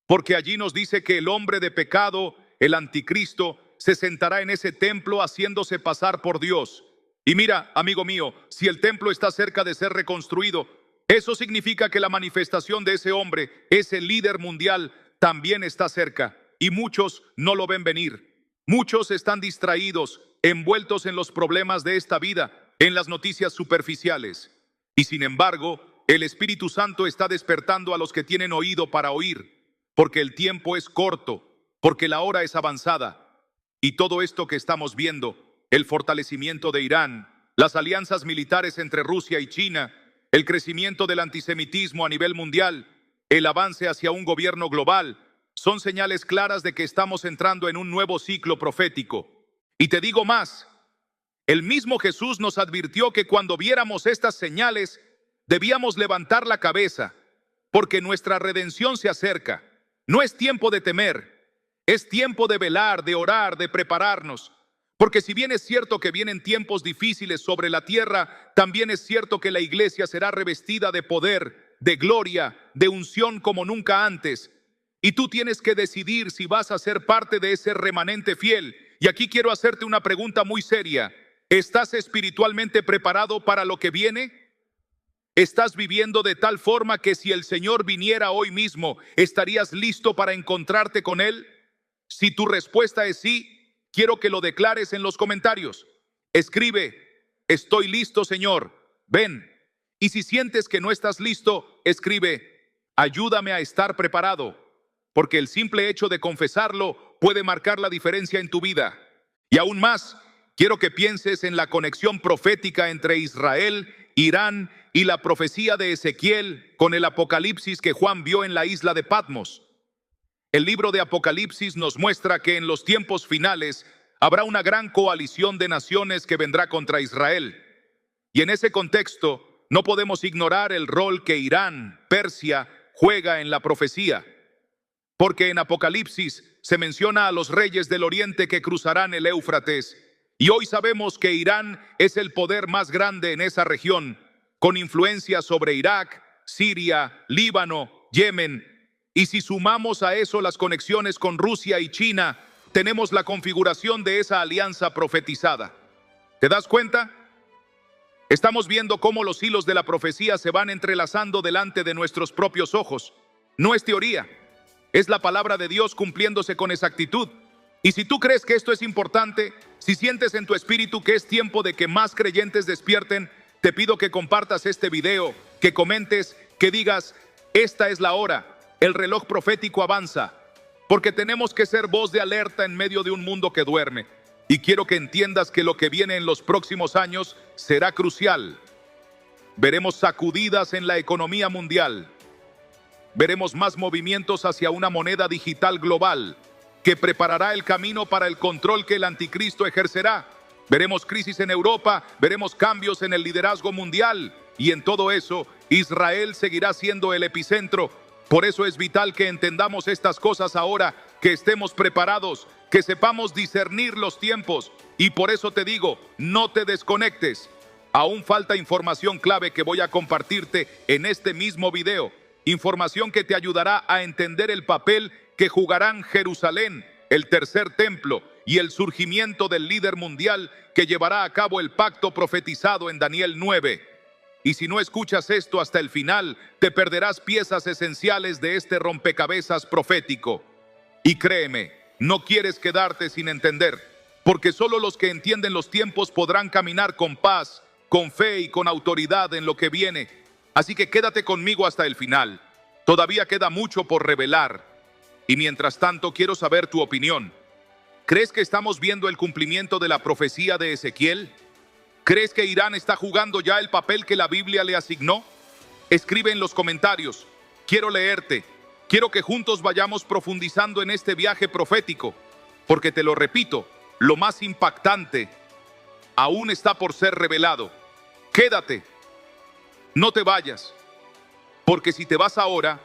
A: Porque allí nos dice que el hombre de pecado, el anticristo, se sentará en ese templo haciéndose pasar por Dios. Y mira, amigo mío, si el templo está cerca de ser reconstruido, eso significa que la manifestación de ese hombre, ese líder mundial, también está cerca. Y muchos no lo ven venir. Muchos están distraídos, envueltos en los problemas de esta vida, en las noticias superficiales. Y sin embargo, el Espíritu Santo está despertando a los que tienen oído para oír, porque el tiempo es corto, porque la hora es avanzada. Y todo esto que estamos viendo, el fortalecimiento de Irán, las alianzas militares entre Rusia y China, el crecimiento del antisemitismo a nivel mundial, el avance hacia un gobierno global, son señales claras de que estamos entrando en un nuevo ciclo profético. Y te digo más, el mismo Jesús nos advirtió que cuando viéramos estas señales, debíamos levantar la cabeza, porque nuestra redención se acerca. No es tiempo de temer, es tiempo de velar, de orar, de prepararnos. Porque si bien es cierto que vienen tiempos difíciles sobre la tierra, también es cierto que la iglesia será revestida de poder, de gloria, de unción como nunca antes. Y tú tienes que decidir si vas a ser parte de ese remanente fiel. Y aquí quiero hacerte una pregunta muy seria. ¿Estás espiritualmente preparado para lo que viene? ¿Estás viviendo de tal forma que si el Señor viniera hoy mismo, estarías listo para encontrarte con Él? Si tu respuesta es sí, quiero que lo declares en los comentarios. Escribe, estoy listo, Señor, ven. Y si sientes que no estás listo, escribe, ayúdame a estar preparado, porque el simple hecho de confesarlo puede marcar la diferencia en tu vida. Y aún más, quiero que pienses en la conexión profética entre Israel, Irán y la profecía de Ezequiel con el Apocalipsis que Juan vio en la isla de Patmos. El libro de Apocalipsis nos muestra que en los tiempos finales habrá una gran coalición de naciones que vendrá contra Israel. Y en ese contexto no podemos ignorar el rol que Irán, Persia, juega en la profecía. Porque en Apocalipsis se menciona a los reyes del oriente que cruzarán el Éufrates. Y hoy sabemos que Irán es el poder más grande en esa región, con influencia sobre Irak, Siria, Líbano, Yemen. Y si sumamos a eso las conexiones con Rusia y China, tenemos la configuración de esa alianza profetizada. ¿Te das cuenta? Estamos viendo cómo los hilos de la profecía se van entrelazando delante de nuestros propios ojos. No es teoría, es la palabra de Dios cumpliéndose con exactitud. Y si tú crees que esto es importante, si sientes en tu espíritu que es tiempo de que más creyentes despierten, te pido que compartas este video, que comentes, que digas, esta es la hora. El reloj profético avanza, porque tenemos que ser voz de alerta en medio de un mundo que duerme. Y quiero que entiendas que lo que viene en los próximos años será crucial. Veremos sacudidas en la economía mundial. Veremos más movimientos hacia una moneda digital global que preparará el camino para el control que el anticristo ejercerá. Veremos crisis en Europa, veremos cambios en el liderazgo mundial, y en todo eso, Israel seguirá siendo el epicentro. Por eso es vital que entendamos estas cosas ahora, que estemos preparados, que sepamos discernir los tiempos. Y por eso te digo, no te desconectes. Aún falta información clave que voy a compartirte en este mismo video. Información que te ayudará a entender el papel que jugarán Jerusalén, el tercer templo y el surgimiento del líder mundial que llevará a cabo el pacto profetizado en Daniel 9. Y si no escuchas esto hasta el final, te perderás piezas esenciales de este rompecabezas profético. Y créeme, no quieres quedarte sin entender, porque solo los que entienden los tiempos podrán caminar con paz, con fe y con autoridad en lo que viene. Así que quédate conmigo hasta el final. Todavía queda mucho por revelar. Y mientras tanto, quiero saber tu opinión. ¿Crees que estamos viendo el cumplimiento de la profecía de Ezequiel? ¿Crees que Irán está jugando ya el papel que la Biblia le asignó? Escribe en los comentarios. Quiero leerte. Quiero que juntos vayamos profundizando en este viaje profético. Porque te lo repito, lo más impactante aún está por ser revelado. Quédate. No te vayas. Porque si te vas ahora,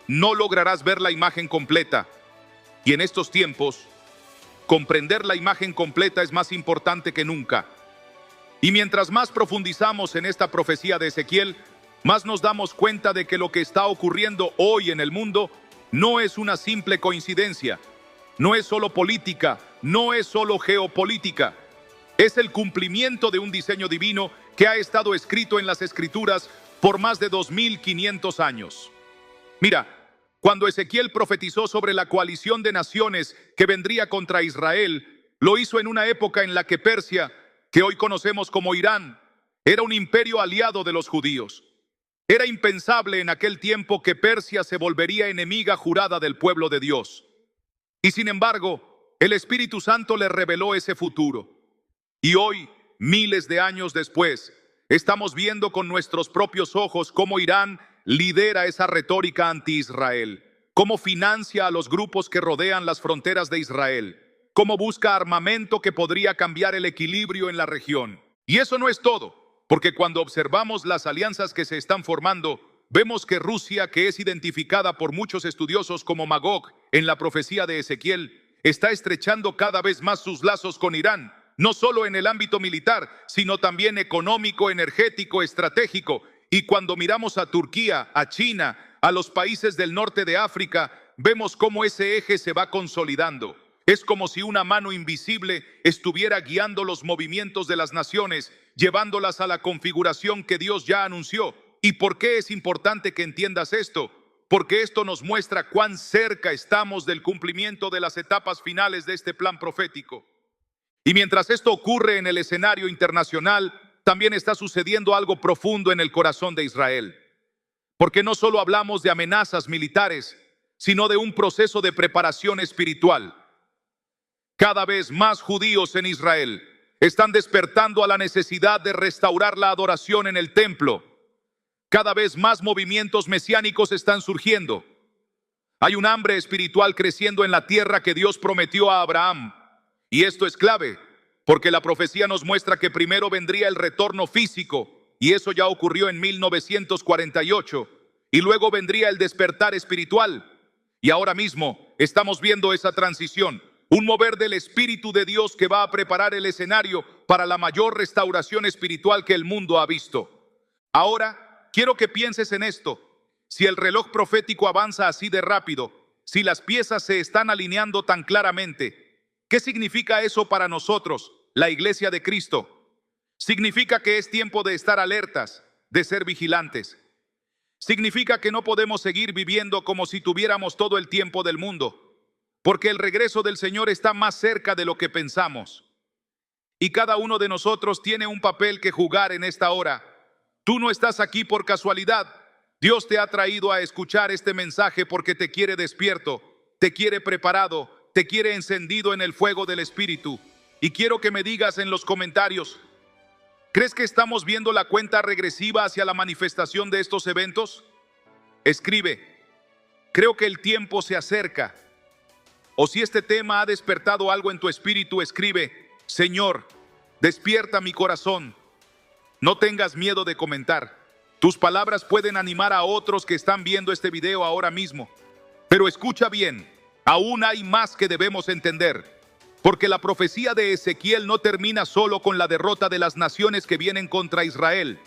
A: no lograrás ver la imagen completa. Y en estos tiempos, comprender la imagen completa es más importante que nunca. Y mientras más profundizamos en esta profecía de Ezequiel, más nos damos cuenta de que lo que está ocurriendo hoy en el mundo no es una simple coincidencia, no es solo política, no es solo geopolítica. Es el cumplimiento de un diseño divino que ha estado escrito en las Escrituras por más de 2500 años. Mira, cuando Ezequiel profetizó sobre la coalición de naciones que vendría contra Israel, lo hizo en una época en la que Persia, que hoy conocemos como Irán, era un imperio aliado de los judíos. Era impensable en aquel tiempo que Persia se volvería enemiga jurada del pueblo de Dios. Y sin embargo, el Espíritu Santo le reveló ese futuro. Y hoy, miles de años después, estamos viendo con nuestros propios ojos cómo Irán lidera esa retórica anti-Israel, cómo financia a los grupos que rodean las fronteras de Israel, cómo busca armamento que podría cambiar el equilibrio en la región. Y eso no es todo, porque cuando observamos las alianzas que se están formando, vemos que Rusia, que es identificada por muchos estudiosos como Magog en la profecía de Ezequiel, está estrechando cada vez más sus lazos con Irán, no solo en el ámbito militar, sino también económico, energético, estratégico. Y cuando miramos a Turquía, a China, a los países del norte de África, vemos cómo ese eje se va consolidando. Es como si una mano invisible estuviera guiando los movimientos de las naciones, llevándolas a la configuración que Dios ya anunció. ¿Y por qué es importante que entiendas esto? Porque esto nos muestra cuán cerca estamos del cumplimiento de las etapas finales de este plan profético. Y mientras esto ocurre en el escenario internacional, también está sucediendo algo profundo en el corazón de Israel. Porque no solo hablamos de amenazas militares, sino de un proceso de preparación espiritual. Cada vez más judíos en Israel están despertando a la necesidad de restaurar la adoración en el templo. Cada vez más movimientos mesiánicos están surgiendo. Hay un hambre espiritual creciendo en la tierra que Dios prometió a Abraham. Y esto es clave, porque la profecía nos muestra que primero vendría el retorno físico, y eso ya ocurrió en 1948, y luego vendría el despertar espiritual. Y ahora mismo estamos viendo esa transición, un mover del Espíritu de Dios que va a preparar el escenario para la mayor restauración espiritual que el mundo ha visto. Ahora, quiero que pienses en esto. Si el reloj profético avanza así de rápido, si las piezas se están alineando tan claramente, ¿qué significa eso para nosotros, la Iglesia de Cristo? Significa que es tiempo de estar alertas, de ser vigilantes. Significa que no podemos seguir viviendo como si tuviéramos todo el tiempo del mundo, porque el regreso del Señor está más cerca de lo que pensamos. Y cada uno de nosotros tiene un papel que jugar en esta hora. Tú no estás aquí por casualidad. Dios te ha traído a escuchar este mensaje porque te quiere despierto, te quiere preparado, te quiere encendido en el fuego del Espíritu. Y quiero que me digas en los comentarios, ¿crees que estamos viendo la cuenta regresiva hacia la manifestación de estos eventos? Escribe, creo que el tiempo se acerca. O si este tema ha despertado algo en tu espíritu, escribe, Señor, despierta mi corazón. No tengas miedo de comentar. Tus palabras pueden animar a otros que están viendo este video ahora mismo. Pero escucha bien, aún hay más que debemos entender. Porque la profecía de Ezequiel no termina solo con la derrota de las naciones que vienen contra Israel.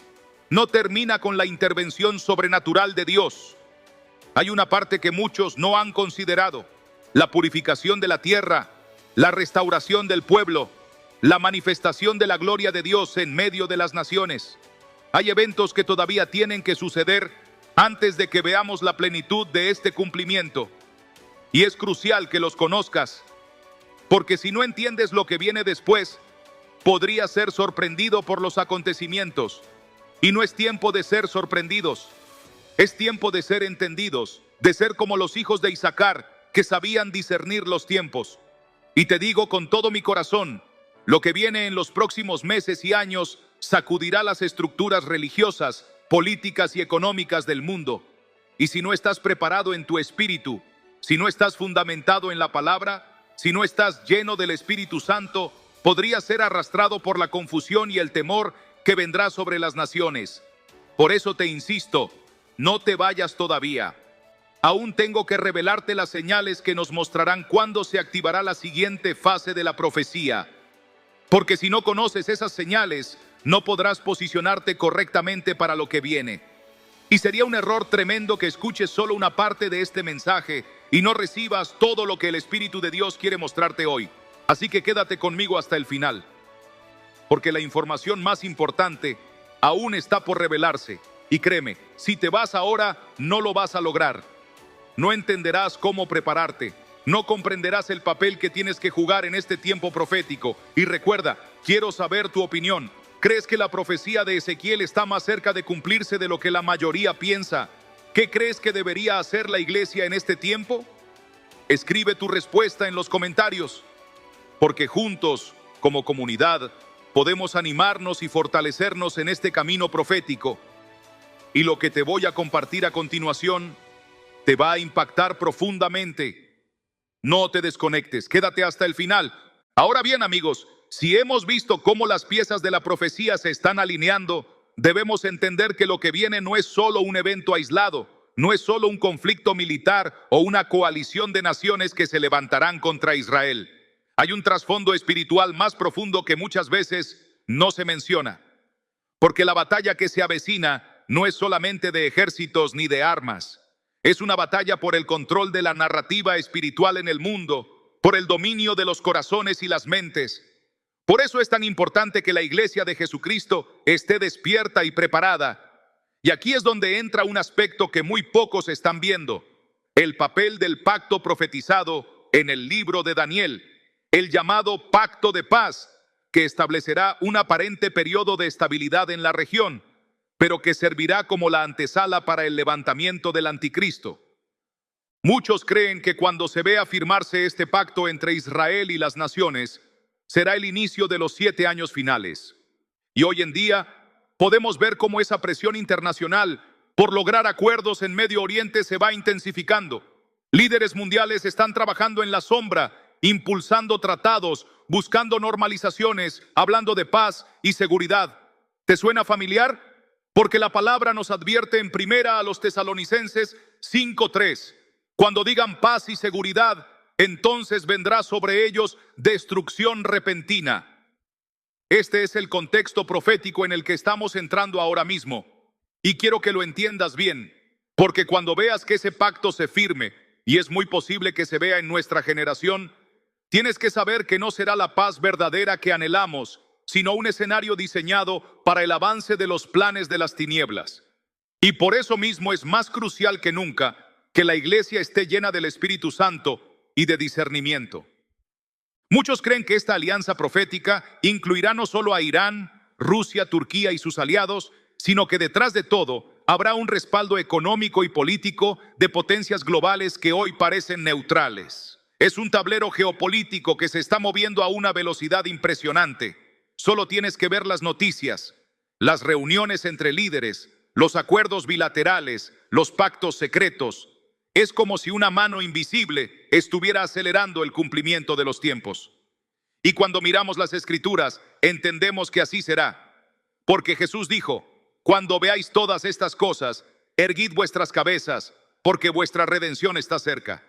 A: No termina con la intervención sobrenatural de Dios. Hay una parte que muchos no han considerado: la purificación de la tierra, la restauración del pueblo, la manifestación de la gloria de Dios en medio de las naciones. Hay eventos que todavía tienen que suceder antes de que veamos la plenitud de este cumplimiento. Y es crucial que los conozcas, porque si no entiendes lo que viene después, podrías ser sorprendido por los acontecimientos. Y no es tiempo de ser sorprendidos, es tiempo de ser entendidos, de ser como los hijos de Isaacar, que sabían discernir los tiempos. Y te digo con todo mi corazón, lo que viene en los próximos meses y años sacudirá las estructuras religiosas, políticas y económicas del mundo. Y si no estás preparado en tu espíritu, si no estás fundamentado en la palabra, si no estás lleno del Espíritu Santo, podrías ser arrastrado por la confusión y el temor que vendrá sobre las naciones. Por eso te insisto, no te vayas todavía. Aún tengo que revelarte las señales que nos mostrarán cuándo se activará la siguiente fase de la profecía. Porque si no conoces esas señales, no podrás posicionarte correctamente para lo que viene. Y sería un error tremendo que escuches solo una parte de este mensaje y no recibas todo lo que el Espíritu de Dios quiere mostrarte hoy. Así que quédate conmigo hasta el final, porque la información más importante aún está por revelarse. Y créeme, si te vas ahora, no lo vas a lograr. No entenderás cómo prepararte. No comprenderás el papel que tienes que jugar en este tiempo profético. Y recuerda, quiero saber tu opinión. ¿Crees que la profecía de Ezequiel está más cerca de cumplirse de lo que la mayoría piensa? ¿Qué crees que debería hacer la iglesia en este tiempo? Escribe tu respuesta en los comentarios, porque juntos, como comunidad, podemos animarnos y fortalecernos en este camino profético. Y lo que te voy a compartir a continuación te va a impactar profundamente. No te desconectes, quédate hasta el final. Ahora bien, amigos, si hemos visto cómo las piezas de la profecía se están alineando, debemos entender que lo que viene no es solo un evento aislado, no es solo un conflicto militar o una coalición de naciones que se levantarán contra Israel. Hay un trasfondo espiritual más profundo que muchas veces no se menciona. Porque la batalla que se avecina no es solamente de ejércitos ni de armas. Es una batalla por el control de la narrativa espiritual en el mundo, por el dominio de los corazones y las mentes. Por eso es tan importante que la iglesia de Jesucristo esté despierta y preparada. Y aquí es donde entra un aspecto que muy pocos están viendo: el papel del pacto profetizado en el libro de Daniel, el llamado pacto de paz, que establecerá un aparente periodo de estabilidad en la región, pero que servirá como la antesala para el levantamiento del anticristo. Muchos creen que cuando se vea firmarse este pacto entre Israel y las naciones, será el inicio de los 7 años finales. Y hoy en día podemos ver cómo esa presión internacional por lograr acuerdos en Medio Oriente se va intensificando. Líderes mundiales están trabajando en la sombra, impulsando tratados, buscando normalizaciones, hablando de paz y seguridad. ¿Te suena familiar? Porque la palabra nos advierte en primera a los Tesalonicenses 5:3. Cuando digan paz y seguridad, entonces vendrá sobre ellos destrucción repentina. Este es el contexto profético en el que estamos entrando ahora mismo. Y quiero que lo entiendas bien, porque cuando veas que ese pacto se firme, y es muy posible que se vea en nuestra generación, tienes que saber que no será la paz verdadera que anhelamos, sino un escenario diseñado para el avance de los planes de las tinieblas. Y por eso mismo es más crucial que nunca que la iglesia esté llena del Espíritu Santo y de discernimiento. Muchos creen que esta alianza profética incluirá no solo a Irán, Rusia, Turquía y sus aliados, sino que detrás de todo habrá un respaldo económico y político de potencias globales que hoy parecen neutrales. Es un tablero geopolítico que se está moviendo a una velocidad impresionante. Solo tienes que ver las noticias, las reuniones entre líderes, los acuerdos bilaterales, los pactos secretos. Es como si una mano invisible estuviera acelerando el cumplimiento de los tiempos. Y cuando miramos las Escrituras, entendemos que así será. Porque Jesús dijo: cuando veáis todas estas cosas, erguid vuestras cabezas, porque vuestra redención está cerca.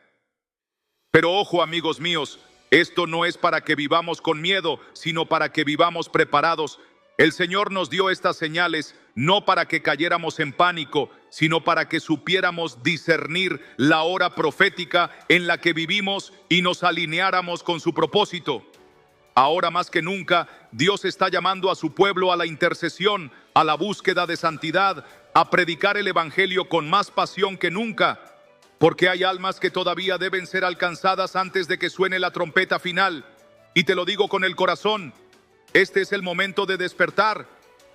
A: Pero ojo, amigos míos, esto no es para que vivamos con miedo, sino para que vivamos preparados. El Señor nos dio estas señales no para que cayéramos en pánico, sino para que supiéramos discernir la hora profética en la que vivimos y nos alineáramos con su propósito. Ahora más que nunca, Dios está llamando a su pueblo a la intercesión, a la búsqueda de santidad, a predicar el Evangelio con más pasión que nunca, porque hay almas que todavía deben ser alcanzadas antes de que suene la trompeta final. Y te lo digo con el corazón, este es el momento de despertar.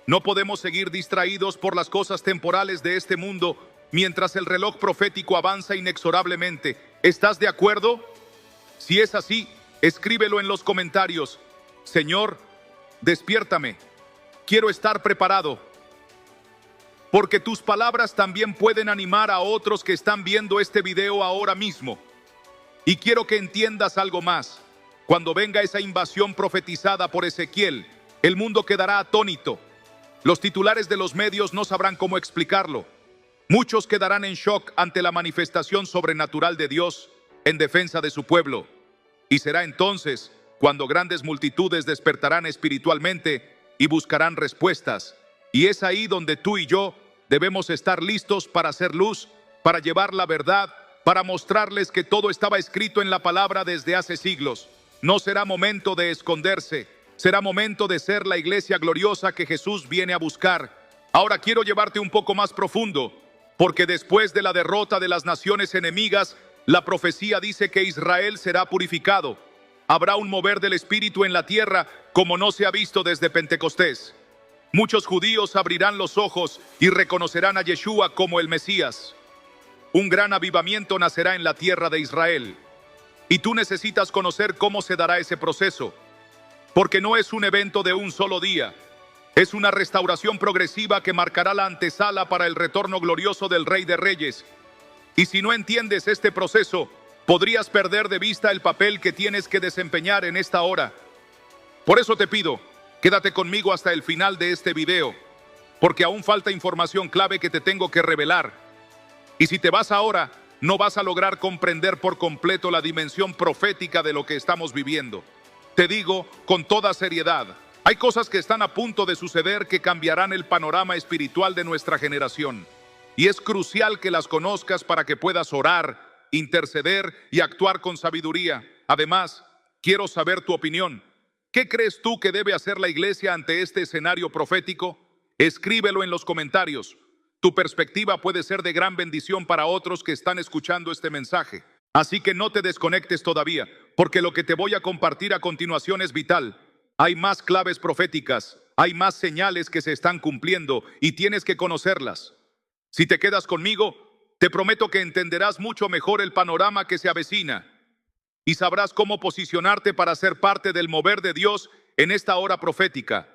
A: No podemos seguir distraídos por las cosas temporales de este mundo mientras el reloj profético avanza inexorablemente. ¿Estás de acuerdo? Si es así, escríbelo en los comentarios. Señor, despiértame. Quiero estar preparado. Porque tus palabras también pueden animar a otros que están viendo este video ahora mismo. Y quiero que entiendas algo más. Cuando venga esa invasión profetizada por Ezequiel, el mundo quedará atónito. Los titulares de los medios no sabrán cómo explicarlo. Muchos quedarán en shock ante la manifestación sobrenatural de Dios en defensa de su pueblo. Y será entonces cuando grandes multitudes despertarán espiritualmente y buscarán respuestas. Y es ahí donde tú y yo debemos estar listos para hacer luz, para llevar la verdad, para mostrarles que todo estaba escrito en la palabra desde hace siglos. No será momento de esconderse, será momento de ser la iglesia gloriosa que Jesús viene a buscar. Ahora quiero llevarte un poco más profundo, porque después de la derrota de las naciones enemigas, la profecía dice que Israel será purificado. Habrá un mover del Espíritu en la tierra como no se ha visto desde Pentecostés. Muchos judíos abrirán los ojos y reconocerán a Yeshua como el Mesías. Un gran avivamiento nacerá en la tierra de Israel. Y tú necesitas conocer cómo se dará ese proceso, porque no es un evento de un solo día. Es una restauración progresiva que marcará la antesala para el retorno glorioso del Rey de Reyes. Y si no entiendes este proceso, podrías perder de vista el papel que tienes que desempeñar en esta hora. Por eso te pido, quédate conmigo hasta el final de este video, porque aún falta información clave que te tengo que revelar. Y si te vas ahora, no vas a lograr comprender por completo la dimensión profética de lo que estamos viviendo. Te digo con toda seriedad, hay cosas que están a punto de suceder que cambiarán el panorama espiritual de nuestra generación. Y es crucial que las conozcas para que puedas orar, interceder y actuar con sabiduría. Además, quiero saber tu opinión. ¿Qué crees tú que debe hacer la iglesia ante este escenario profético? Escríbelo en los comentarios. Tu perspectiva puede ser de gran bendición para otros que están escuchando este mensaje. Así que no te desconectes todavía, porque lo que te voy a compartir a continuación es vital. Hay más claves proféticas, hay más señales que se están cumpliendo y tienes que conocerlas. Si te quedas conmigo, te prometo que entenderás mucho mejor el panorama que se avecina y sabrás cómo posicionarte para ser parte del mover de Dios en esta hora profética.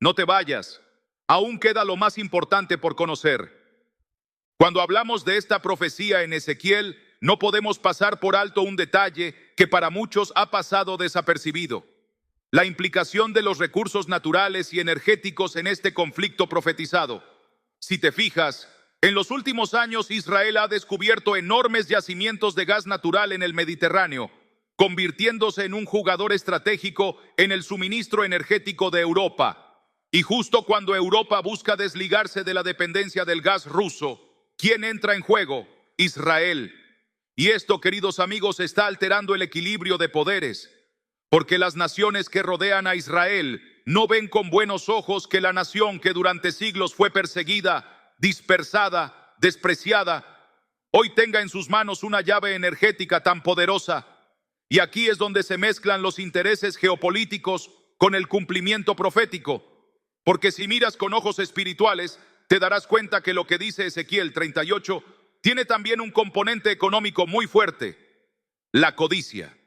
A: No te vayas, aún queda lo más importante por conocer. Cuando hablamos de esta profecía en Ezequiel, no podemos pasar por alto un detalle que para muchos ha pasado desapercibido: la implicación de los recursos naturales y energéticos en este conflicto profetizado. Si te fijas, en los últimos años Israel ha descubierto enormes yacimientos de gas natural en el Mediterráneo, convirtiéndose en un jugador estratégico en el suministro energético de Europa. Y justo cuando Europa busca desligarse de la dependencia del gas ruso, ¿quién entra en juego? Israel. Y esto, queridos amigos, está alterando el equilibrio de poderes, porque las naciones que rodean a Israel no ven con buenos ojos que la nación que durante siglos fue perseguida, dispersada, despreciada, hoy tenga en sus manos una llave energética tan poderosa. Y aquí es donde se mezclan los intereses geopolíticos con el cumplimiento profético. Porque si miras con ojos espirituales, te darás cuenta que lo que dice Ezequiel 38 tiene también un componente económico muy fuerte. la codicia.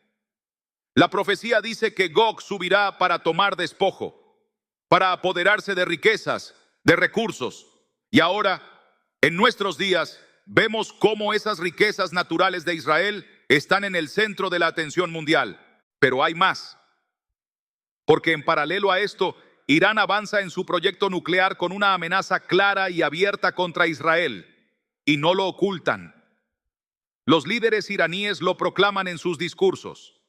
A: La profecía dice que Gog subirá para tomar despojo, para apoderarse de riquezas, de recursos. Y ahora, en nuestros días, vemos cómo esas riquezas naturales de Israel están en el centro de la atención mundial. Pero hay más, porque en paralelo a esto, Irán avanza en su proyecto nuclear con una amenaza clara y abierta contra Israel, y no lo ocultan. Los líderes iraníes lo proclaman en sus discursos.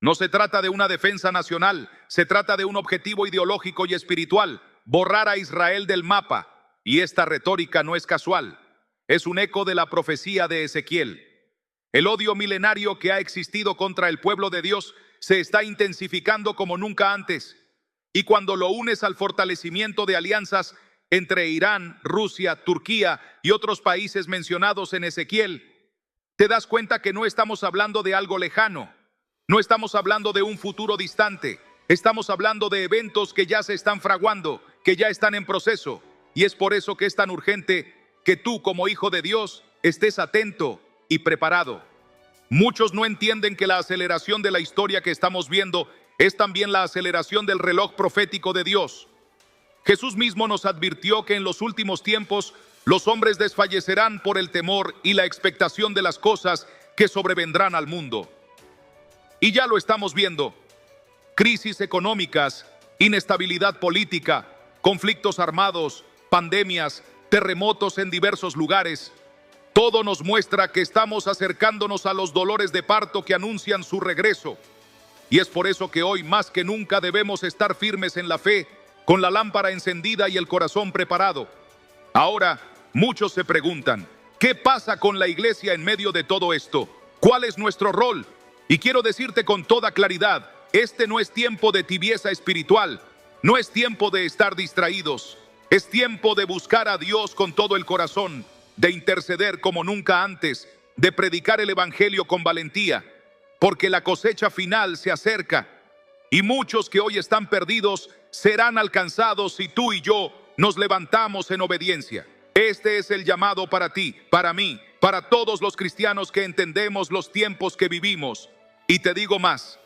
A: No se trata de una defensa nacional, se trata de un objetivo ideológico y espiritual: borrar a Israel del mapa. Y esta retórica no es casual, es un eco de la profecía de Ezequiel. El odio milenario que ha existido contra el pueblo de Dios se está intensificando como nunca antes. Y cuando lo unes al fortalecimiento de alianzas entre Irán, Rusia, Turquía y otros países mencionados en Ezequiel, te das cuenta que no estamos hablando de algo lejano, no estamos hablando de un futuro distante, estamos hablando de eventos que ya se están fraguando, que ya están en proceso. Y es por eso que es tan urgente que tú, como hijo de Dios, estés atento y preparado. Muchos no entienden que la aceleración de la historia que estamos viendo es también la aceleración del reloj profético de Dios. Jesús mismo nos advirtió que en los últimos tiempos los hombres desfallecerán por el temor y la expectación de las cosas que sobrevendrán al mundo. Y ya lo estamos viendo: crisis económicas, inestabilidad política, conflictos armados, pandemias, terremotos en diversos lugares. Todo nos muestra que estamos acercándonos a los dolores de parto que anuncian su regreso. Y es por eso que hoy más que nunca debemos estar firmes en la fe, con la lámpara encendida y el corazón preparado. Ahora, muchos se preguntan: ¿qué pasa con la iglesia en medio de todo esto? ¿Cuál es nuestro rol? Y quiero decirte con toda claridad: este no es tiempo de tibieza espiritual, no es tiempo de estar distraídos. Es tiempo de buscar a Dios con todo el corazón, de interceder como nunca antes, de predicar el evangelio con valentía, porque la cosecha final se acerca y muchos que hoy están perdidos serán alcanzados si tú y yo nos levantamos en obediencia. Este es el llamado para ti, para mí, para todos los cristianos que entendemos los tiempos que vivimos. Y te digo más: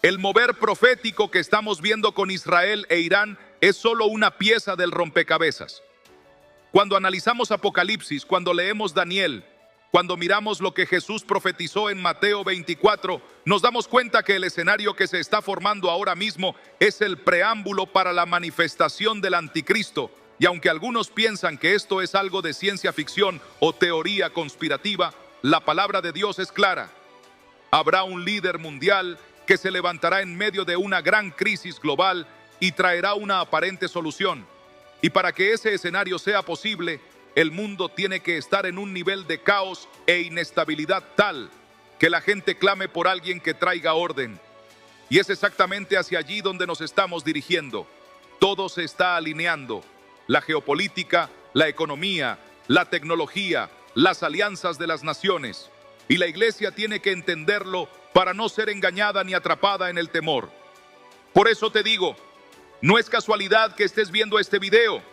A: el mover profético que estamos viendo con Israel e Irán es solo una pieza del rompecabezas. Cuando analizamos Apocalipsis, cuando leemos Daniel, cuando miramos lo que Jesús profetizó en Mateo 24, nos damos cuenta que el escenario que se está formando ahora mismo es el preámbulo para la manifestación del anticristo. Y aunque algunos piensan que esto es algo de ciencia ficción o teoría conspirativa, la palabra de Dios es clara. Habrá un líder mundial que se levantará en medio de una gran crisis global y traerá una aparente solución. Y para que ese escenario sea posible, el mundo tiene que estar en un nivel de caos e inestabilidad tal que la gente clame por alguien que traiga orden. Y es exactamente hacia allí donde nos estamos dirigiendo. Todo se está alineando: la geopolítica, la economía, la tecnología, las alianzas de las naciones. Y la iglesia tiene que entenderlo para no ser engañada ni atrapada en el temor. Por eso te digo, no es casualidad que estés viendo este video.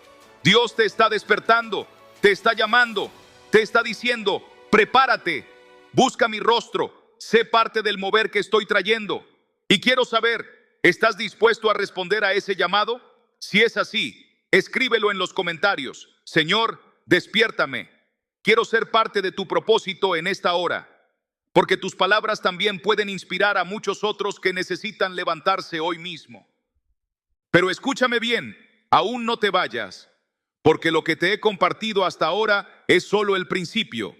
A: Dios te está despertando, te está llamando, te está diciendo: prepárate, busca mi rostro, sé parte del mover que estoy trayendo. Y quiero saber, ¿estás dispuesto a responder a ese llamado? Si es así, escríbelo en los comentarios: Señor, despiértame. Quiero ser parte de tu propósito en esta hora, porque tus palabras también pueden inspirar a muchos otros que necesitan levantarse hoy mismo. Pero escúchame bien, aún no te vayas, porque lo que te he compartido hasta ahora es solo el principio.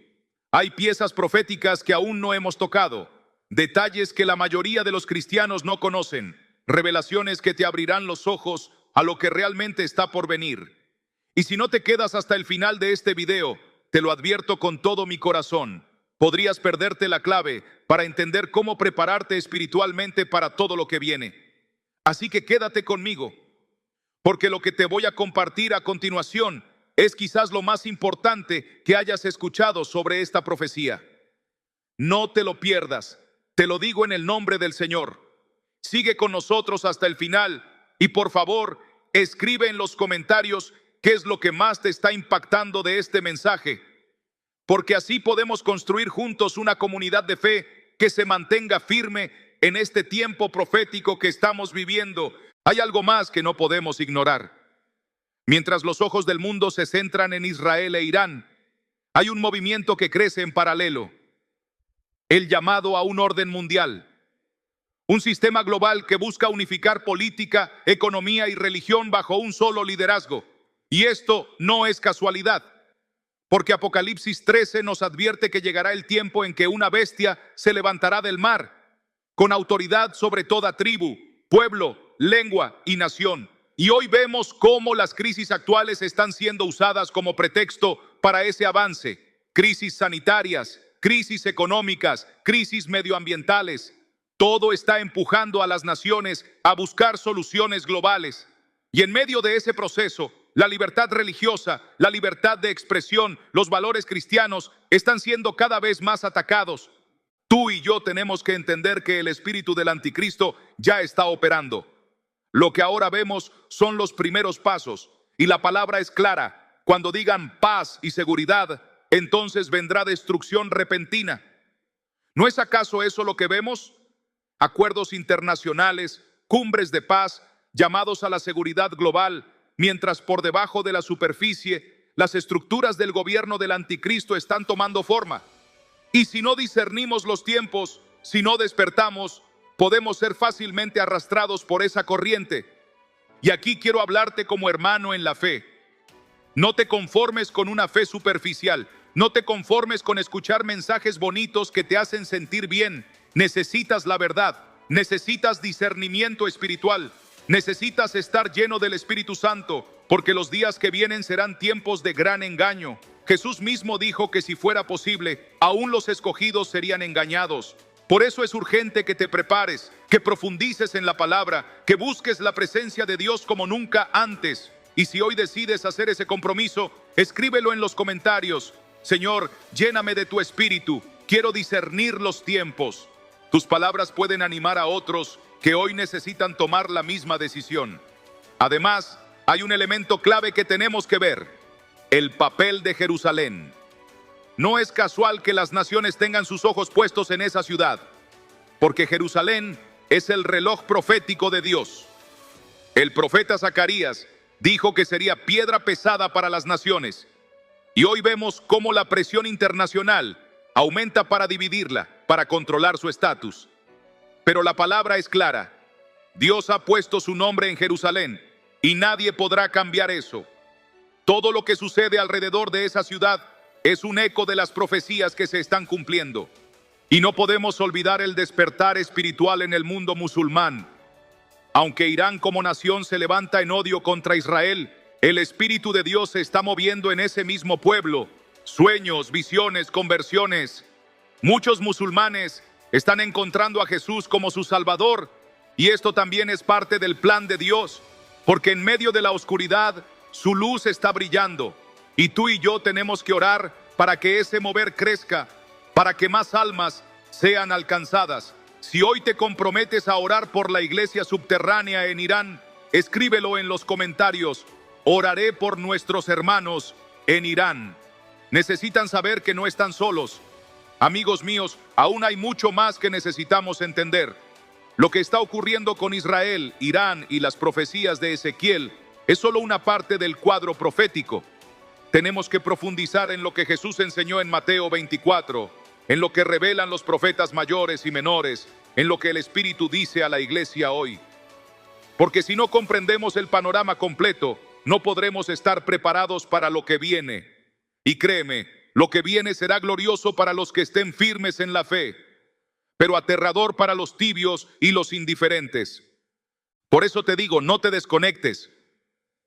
A: Hay piezas proféticas que aún no hemos tocado, detalles que la mayoría de los cristianos no conocen, revelaciones que te abrirán los ojos a lo que realmente está por venir. Y si no te quedas hasta el final de este video, te lo advierto con todo mi corazón, podrías perderte la clave para entender cómo prepararte espiritualmente para todo lo que viene. Así que quédate conmigo, porque lo que te voy a compartir a continuación es quizás lo más importante que hayas escuchado sobre esta profecía. No te lo pierdas, te lo digo en el nombre del Señor. Sigue con nosotros hasta el final y por favor, escribe en los comentarios qué es lo que más te está impactando de este mensaje, porque así podemos construir juntos una comunidad de fe que se mantenga firme en este tiempo profético que estamos viviendo. Hay algo más que no podemos ignorar. Mientras los ojos del mundo se centran en Israel e Irán, hay un movimiento que crece en paralelo, el llamado a un orden mundial, un sistema global que busca unificar política, economía y religión bajo un solo liderazgo. Y esto no es casualidad, porque Apocalipsis 13 nos advierte que llegará el tiempo en que una bestia se levantará del mar, con autoridad sobre toda tribu, pueblo, lengua y nación. Y hoy vemos cómo las crisis actuales están siendo usadas como pretexto para ese avance. Crisis sanitarias, crisis económicas, crisis medioambientales. Todo está empujando a las naciones a buscar soluciones globales. Y en medio de ese proceso, la libertad religiosa, la libertad de expresión, los valores cristianos están siendo cada vez más atacados. Tú y yo tenemos que entender que el espíritu del anticristo ya está operando. Lo que ahora vemos son los primeros pasos, y la palabra es clara. Cuando digan paz y seguridad, entonces vendrá destrucción repentina. ¿No es acaso eso lo que vemos? Acuerdos internacionales, cumbres de paz, llamados a la seguridad global, mientras por debajo de la superficie, las estructuras del gobierno del anticristo están tomando forma. Y si no discernimos los tiempos, si no despertamos, podemos ser fácilmente arrastrados por esa corriente. Y aquí quiero hablarte como hermano en la fe. No te conformes con una fe superficial. No te conformes con escuchar mensajes bonitos que te hacen sentir bien. Necesitas la verdad. Necesitas discernimiento espiritual. Necesitas estar lleno del Espíritu Santo, porque los días que vienen serán tiempos de gran engaño. Jesús mismo dijo que si fuera posible, aún los escogidos serían engañados. Por eso es urgente que te prepares, que profundices en la palabra, que busques la presencia de Dios como nunca antes. Y si hoy decides hacer ese compromiso, escríbelo en los comentarios. Señor, lléname de tu espíritu. Quiero discernir los tiempos. Tus palabras pueden animar a otros que hoy necesitan tomar la misma decisión. Además, hay un elemento clave que tenemos que ver: el papel de Jerusalén. No es casual que las naciones tengan sus ojos puestos en esa ciudad, porque Jerusalén es el reloj profético de Dios. El profeta Zacarías dijo que sería piedra pesada para las naciones, y hoy vemos cómo la presión internacional aumenta para dividirla, para controlar su estatus. Pero la palabra es clara: Dios ha puesto su nombre en Jerusalén, y nadie podrá cambiar eso. Todo lo que sucede alrededor de esa ciudad es un eco de las profecías que se están cumpliendo. Y no podemos olvidar el despertar espiritual en el mundo musulmán. Aunque Irán como nación se levanta en odio contra Israel, el Espíritu de Dios se está moviendo en ese mismo pueblo. Sueños, visiones, conversiones. Muchos musulmanes están encontrando a Jesús como su Salvador, y esto también es parte del plan de Dios, porque en medio de la oscuridad, su luz está brillando. Y tú y yo tenemos que orar para que ese mover crezca, para que más almas sean alcanzadas. Si hoy te comprometes a orar por la iglesia subterránea en Irán, escríbelo en los comentarios. Oraré por nuestros hermanos en Irán. Necesitan saber que no están solos. Amigos míos, aún hay mucho más que necesitamos entender. Lo que está ocurriendo con Israel, Irán y las profecías de Ezequiel es solo una parte del cuadro profético. Tenemos que profundizar en lo que Jesús enseñó en Mateo 24, en lo que revelan los profetas mayores y menores, en lo que el Espíritu dice a la iglesia hoy. Porque si no comprendemos el panorama completo, no podremos estar preparados para lo que viene. Y créeme, lo que viene será glorioso para los que estén firmes en la fe, pero aterrador para los tibios y los indiferentes. Por eso te digo, no te desconectes.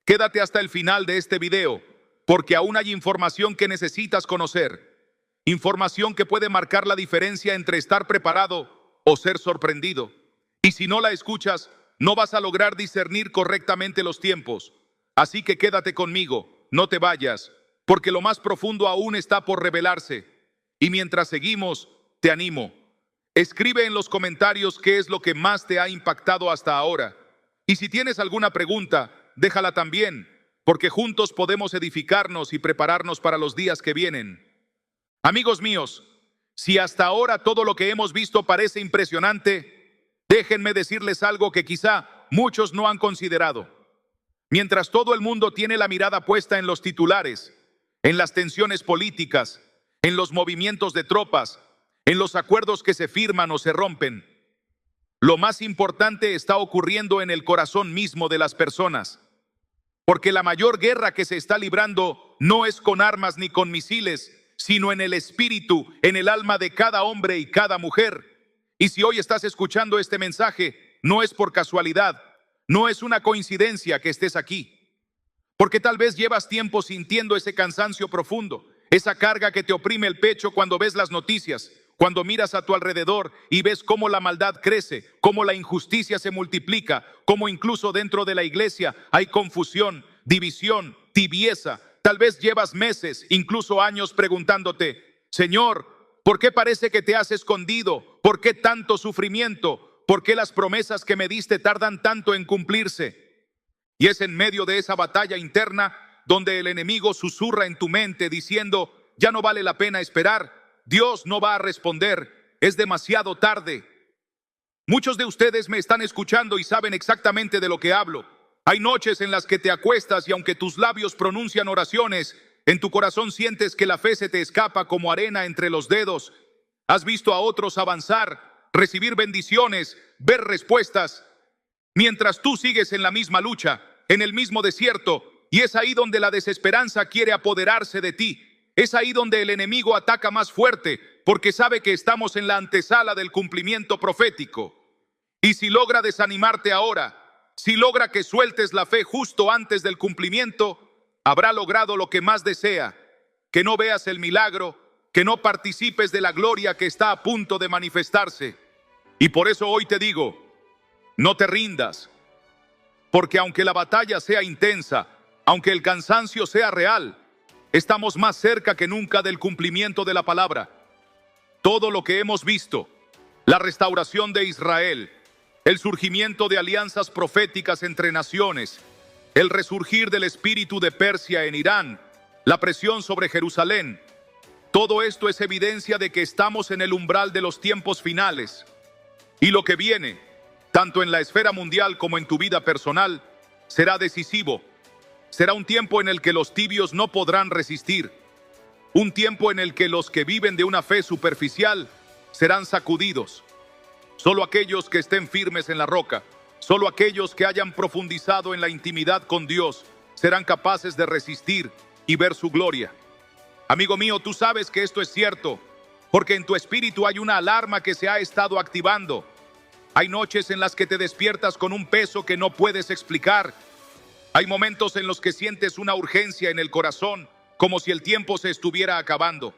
A: Quédate hasta el final de este video, porque aún hay información que necesitas conocer. Información que puede marcar la diferencia entre estar preparado o ser sorprendido. Y si no la escuchas, no vas a lograr discernir correctamente los tiempos. Así que quédate conmigo, no te vayas, porque lo más profundo aún está por revelarse. Y mientras seguimos, te animo. Escribe en los comentarios qué es lo que más te ha impactado hasta ahora. Y si tienes alguna pregunta, déjala también, porque juntos podemos edificarnos y prepararnos para los días que vienen. Amigos míos, Si hasta ahora todo lo que hemos visto parece impresionante, déjenme decirles algo que quizá muchos no han considerado. Mientras todo el mundo tiene la mirada puesta en los titulares, en las tensiones políticas, en los movimientos de tropas, en los acuerdos que se firman o se rompen, lo más importante está ocurriendo en el corazón mismo de las personas. Porque la mayor guerra que se está librando no es con armas ni con misiles, sino en el espíritu, en el alma de cada hombre y cada mujer. Y si hoy estás escuchando este mensaje, no es por casualidad, no es una coincidencia que estés aquí. Porque tal vez llevas tiempo sintiendo ese cansancio profundo, esa carga que te oprime el pecho cuando ves las noticias, cuando miras a tu alrededor y ves cómo la maldad crece, cómo la injusticia se multiplica, cómo incluso dentro de la iglesia hay confusión, división, tibieza. Tal vez llevas meses, incluso años preguntándote: Señor, ¿por qué parece que te has escondido? ¿Por qué tanto sufrimiento? ¿Por qué las promesas que me diste tardan tanto en cumplirse? Y es en medio de esa batalla interna donde el enemigo susurra en tu mente diciendo: ya no vale la pena esperar, Dios no va a responder, es demasiado tarde. Muchos de ustedes me están escuchando y saben exactamente de lo que hablo. Hay noches en las que te acuestas y aunque tus labios pronuncian oraciones, en tu corazón sientes que la fe se te escapa como arena entre los dedos. Has visto a otros avanzar, recibir bendiciones, ver respuestas, mientras tú sigues en la misma lucha, en el mismo desierto, y es ahí donde la desesperanza quiere apoderarse de ti. Es ahí donde el enemigo ataca más fuerte, porque sabe que estamos en la antesala del cumplimiento profético. Y si logra desanimarte ahora, si logra que sueltes la fe justo antes del cumplimiento, habrá logrado lo que más desea: que no veas el milagro, que no participes de la gloria que está a punto de manifestarse. Y por eso hoy te digo: no te rindas, porque aunque la batalla sea intensa, aunque el cansancio sea real, estamos más cerca que nunca del cumplimiento de la palabra. Todo lo que hemos visto, la restauración de Israel, el surgimiento de alianzas proféticas entre naciones, el resurgir del espíritu de Persia en Irán, la presión sobre Jerusalén, todo esto es evidencia de que estamos en el umbral de los tiempos finales. Y lo que viene, tanto en la esfera mundial como en tu vida personal, será decisivo. Será un tiempo en el que los tibios no podrán resistir. Un tiempo en el que los que viven de una fe superficial serán sacudidos. Solo aquellos que estén firmes en la roca, solo aquellos que hayan profundizado en la intimidad con Dios, serán capaces de resistir y ver su gloria. Amigo mío, tú sabes que esto es cierto, porque en tu espíritu hay una alarma que se ha estado activando. Hay noches en las que te despiertas con un peso que no puedes explicar. Hay momentos en los que sientes una urgencia en el corazón, como si el tiempo se estuviera acabando.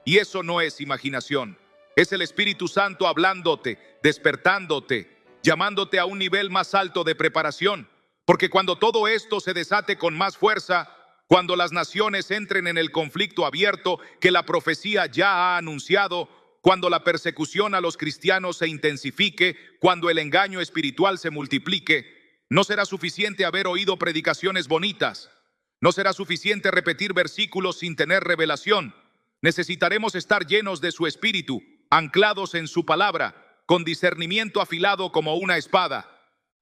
A: Y eso no es imaginación. Es el Espíritu Santo hablándote, despertándote, llamándote a un nivel más alto de preparación. Porque cuando todo esto se desate con más fuerza, cuando las naciones entren en el conflicto abierto que la profecía ya ha anunciado, cuando la persecución a los cristianos se intensifique, cuando el engaño espiritual se multiplique, no será suficiente haber oído predicaciones bonitas. No será suficiente repetir versículos sin tener revelación. Necesitaremos estar llenos de su espíritu, anclados en su palabra, con discernimiento afilado como una espada.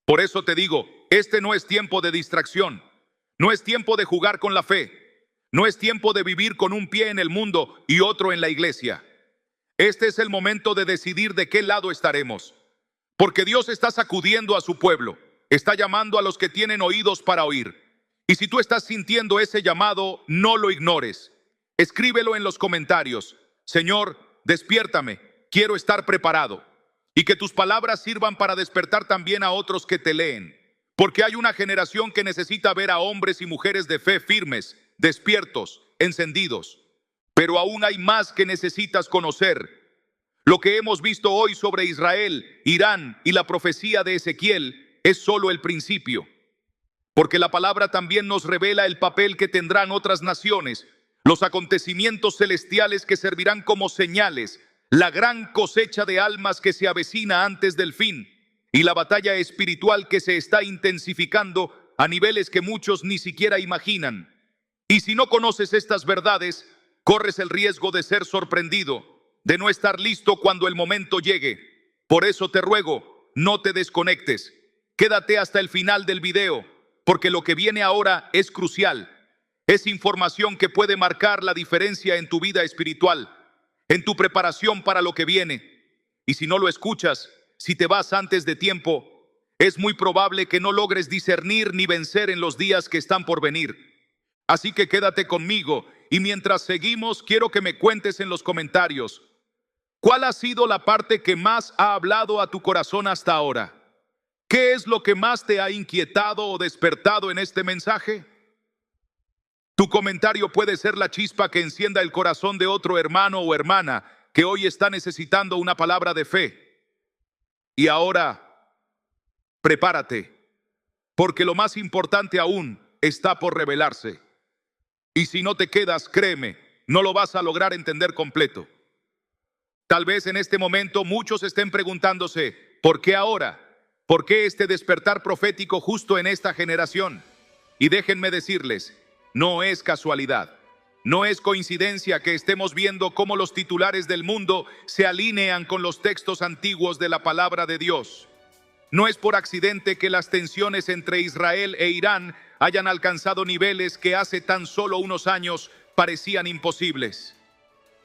A: Por eso te digo, este no es tiempo de distracción. No es tiempo de jugar con la fe. No es tiempo de vivir con un pie en el mundo y otro en la iglesia. Este es el momento de decidir de qué lado estaremos. Porque Dios está sacudiendo a su pueblo. Está llamando a los que tienen oídos para oír. Y si tú estás sintiendo ese llamado, no lo ignores. Escríbelo en los comentarios. Señor, despiértame, quiero estar preparado. Y que tus palabras sirvan para despertar también a otros que te leen. Porque hay una generación que necesita ver a hombres y mujeres de fe firmes, despiertos, encendidos. Pero aún hay más que necesitas conocer. Lo que hemos visto hoy sobre Israel, Irán y la profecía de Ezequiel es solo el principio. Porque la palabra también nos revela el papel que tendrán otras naciones, los acontecimientos celestiales que servirán como señales, la gran cosecha de almas que se avecina antes del fin y la batalla espiritual que se está intensificando a niveles que muchos ni siquiera imaginan. Y si no conoces estas verdades, corres el riesgo de ser sorprendido, de no estar listo cuando el momento llegue. Por eso te ruego, no te desconectes. Quédate hasta el final del video, porque lo que viene ahora es crucial. Es información que puede marcar la diferencia en tu vida espiritual, en tu preparación para lo que viene. Y si no lo escuchas, si te vas antes de tiempo, es muy probable que no logres discernir ni vencer en los días que están por venir. Así que quédate conmigo y mientras seguimos, quiero que me cuentes en los comentarios, ¿cuál ha sido la parte que más ha hablado a tu corazón hasta ahora? ¿Qué es lo que más te ha inquietado o despertado en este mensaje? Tu comentario puede ser la chispa que encienda el corazón de otro hermano o hermana que hoy está necesitando una palabra de fe. Y ahora, prepárate, porque lo más importante aún está por revelarse. Y si no te quedas, créeme, no lo vas a lograr entender completo. Tal vez en este momento muchos estén preguntándose, ¿por qué ahora? ¿Por qué este despertar profético justo en esta generación? Y déjenme decirles, no es casualidad. No es coincidencia que estemos viendo cómo los titulares del mundo se alinean con los textos antiguos de la palabra de Dios. No es por accidente que las tensiones entre Israel e Irán hayan alcanzado niveles que hace tan solo unos años parecían imposibles.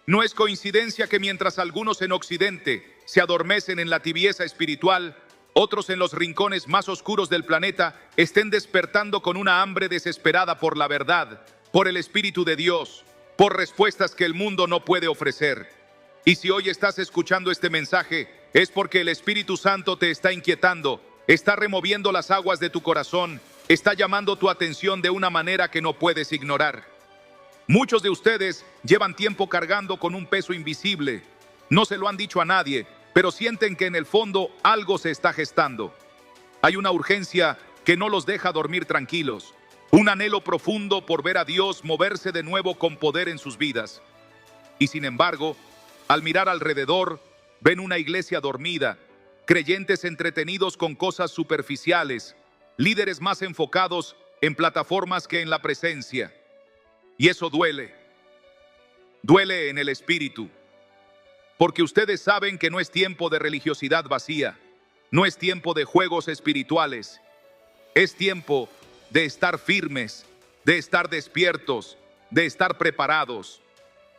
A: No es coincidencia que mientras algunos en Occidente se adormecen en la tibieza espiritual, otros en los rincones más oscuros del planeta estén despertando con una hambre desesperada por la verdad, por el Espíritu de Dios, por respuestas que el mundo no puede ofrecer. Y si hoy estás escuchando este mensaje, es porque el Espíritu Santo te está inquietando, está removiendo las aguas de tu corazón, está llamando tu atención de una manera que no puedes ignorar. Muchos de ustedes llevan tiempo cargando con un peso invisible. No se lo han dicho a nadie, pero sienten que en el fondo algo se está gestando. Hay una urgencia que no los deja dormir tranquilos, un anhelo profundo por ver a Dios moverse de nuevo con poder en sus vidas. Y sin embargo, al mirar alrededor, ven una iglesia dormida, creyentes entretenidos con cosas superficiales, líderes más enfocados en plataformas que en la presencia. Y eso duele. Duele en el espíritu. Porque ustedes saben que no es tiempo de religiosidad vacía, no es tiempo de juegos espirituales, es tiempo de estar firmes, de estar despiertos, de estar preparados.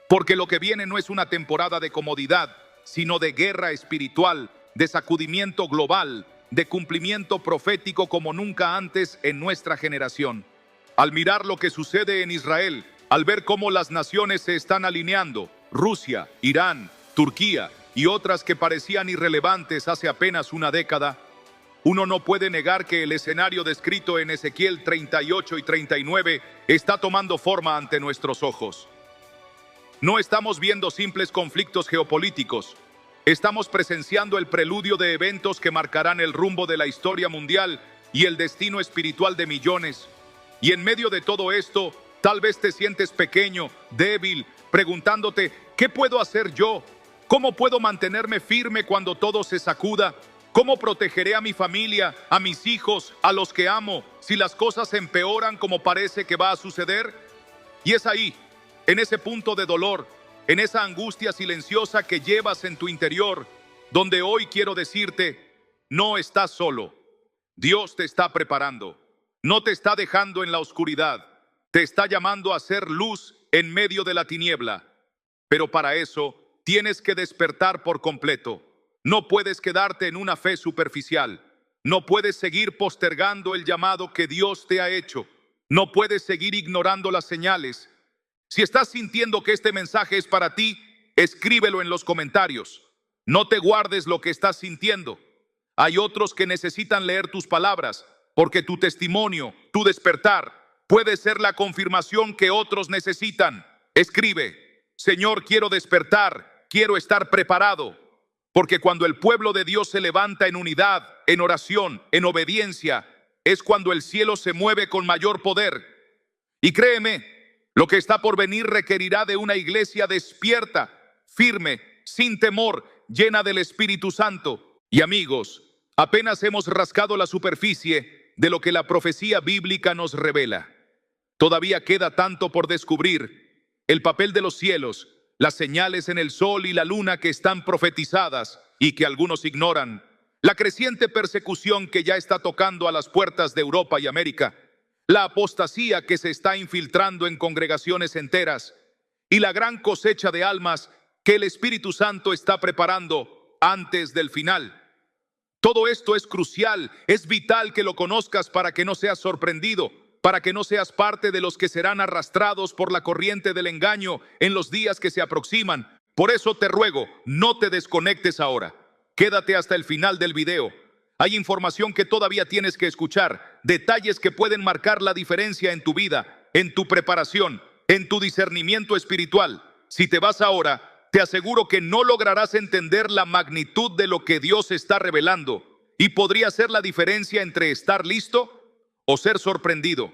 A: Porque lo que viene no es una temporada de comodidad, sino de guerra espiritual, de sacudimiento global, de cumplimiento profético como nunca antes en nuestra generación. Al mirar lo que sucede en Israel, al ver cómo las naciones se están alineando, Rusia, Irán, Turquía y otras que parecían irrelevantes hace apenas una década, uno no puede negar que el escenario descrito en Ezequiel 38 y 39 está tomando forma ante nuestros ojos. No estamos viendo simples conflictos geopolíticos, estamos presenciando el preludio de eventos que marcarán el rumbo de la historia mundial y el destino espiritual de millones. Y en medio de todo esto, tal vez te sientes pequeño, débil, preguntándote, ¿qué puedo hacer yo? ¿Cómo puedo mantenerme firme cuando todo se sacuda? ¿Cómo protegeré a mi familia, a mis hijos, a los que amo, si las cosas empeoran como parece que va a suceder? Y es ahí, en ese punto de dolor, en esa angustia silenciosa que llevas en tu interior, donde hoy quiero decirte, no estás solo. Dios te está preparando, no te está dejando en la oscuridad, te está llamando a ser luz en medio de la tiniebla. Pero para eso tienes que despertar por completo. No puedes quedarte en una fe superficial. No puedes seguir postergando el llamado que Dios te ha hecho. No puedes seguir ignorando las señales. Si estás sintiendo que este mensaje es para ti, escríbelo en los comentarios. No te guardes lo que estás sintiendo. Hay otros que necesitan leer tus palabras, porque tu testimonio, tu despertar, puede ser la confirmación que otros necesitan. Escribe, Señor, quiero despertar, quiero estar preparado. Porque cuando el pueblo de Dios se levanta en unidad, en oración, en obediencia, es cuando el cielo se mueve con mayor poder. Y créeme, lo que está por venir requerirá de una iglesia despierta, firme, sin temor, llena del Espíritu Santo. Y amigos, apenas hemos rascado la superficie de lo que la profecía bíblica nos revela. Todavía queda tanto por descubrir. El papel de los cielos, las señales en el sol y la luna que están profetizadas y que algunos ignoran, la creciente persecución que ya está tocando a las puertas de Europa y América, la apostasía que se está infiltrando en congregaciones enteras y la gran cosecha de almas que el Espíritu Santo está preparando antes del final. Todo esto es crucial, es vital que lo conozcas para que no seas sorprendido, para que no seas parte de los que serán arrastrados por la corriente del engaño en los días que se aproximan. Por eso te ruego, no te desconectes ahora. Quédate hasta el final del video. Hay información que todavía tienes que escuchar, detalles que pueden marcar la diferencia en tu vida, en tu preparación, en tu discernimiento espiritual. Si te vas ahora, te aseguro que no lograrás entender la magnitud de lo que Dios está revelando y podría ser la diferencia entre estar listo o ser sorprendido.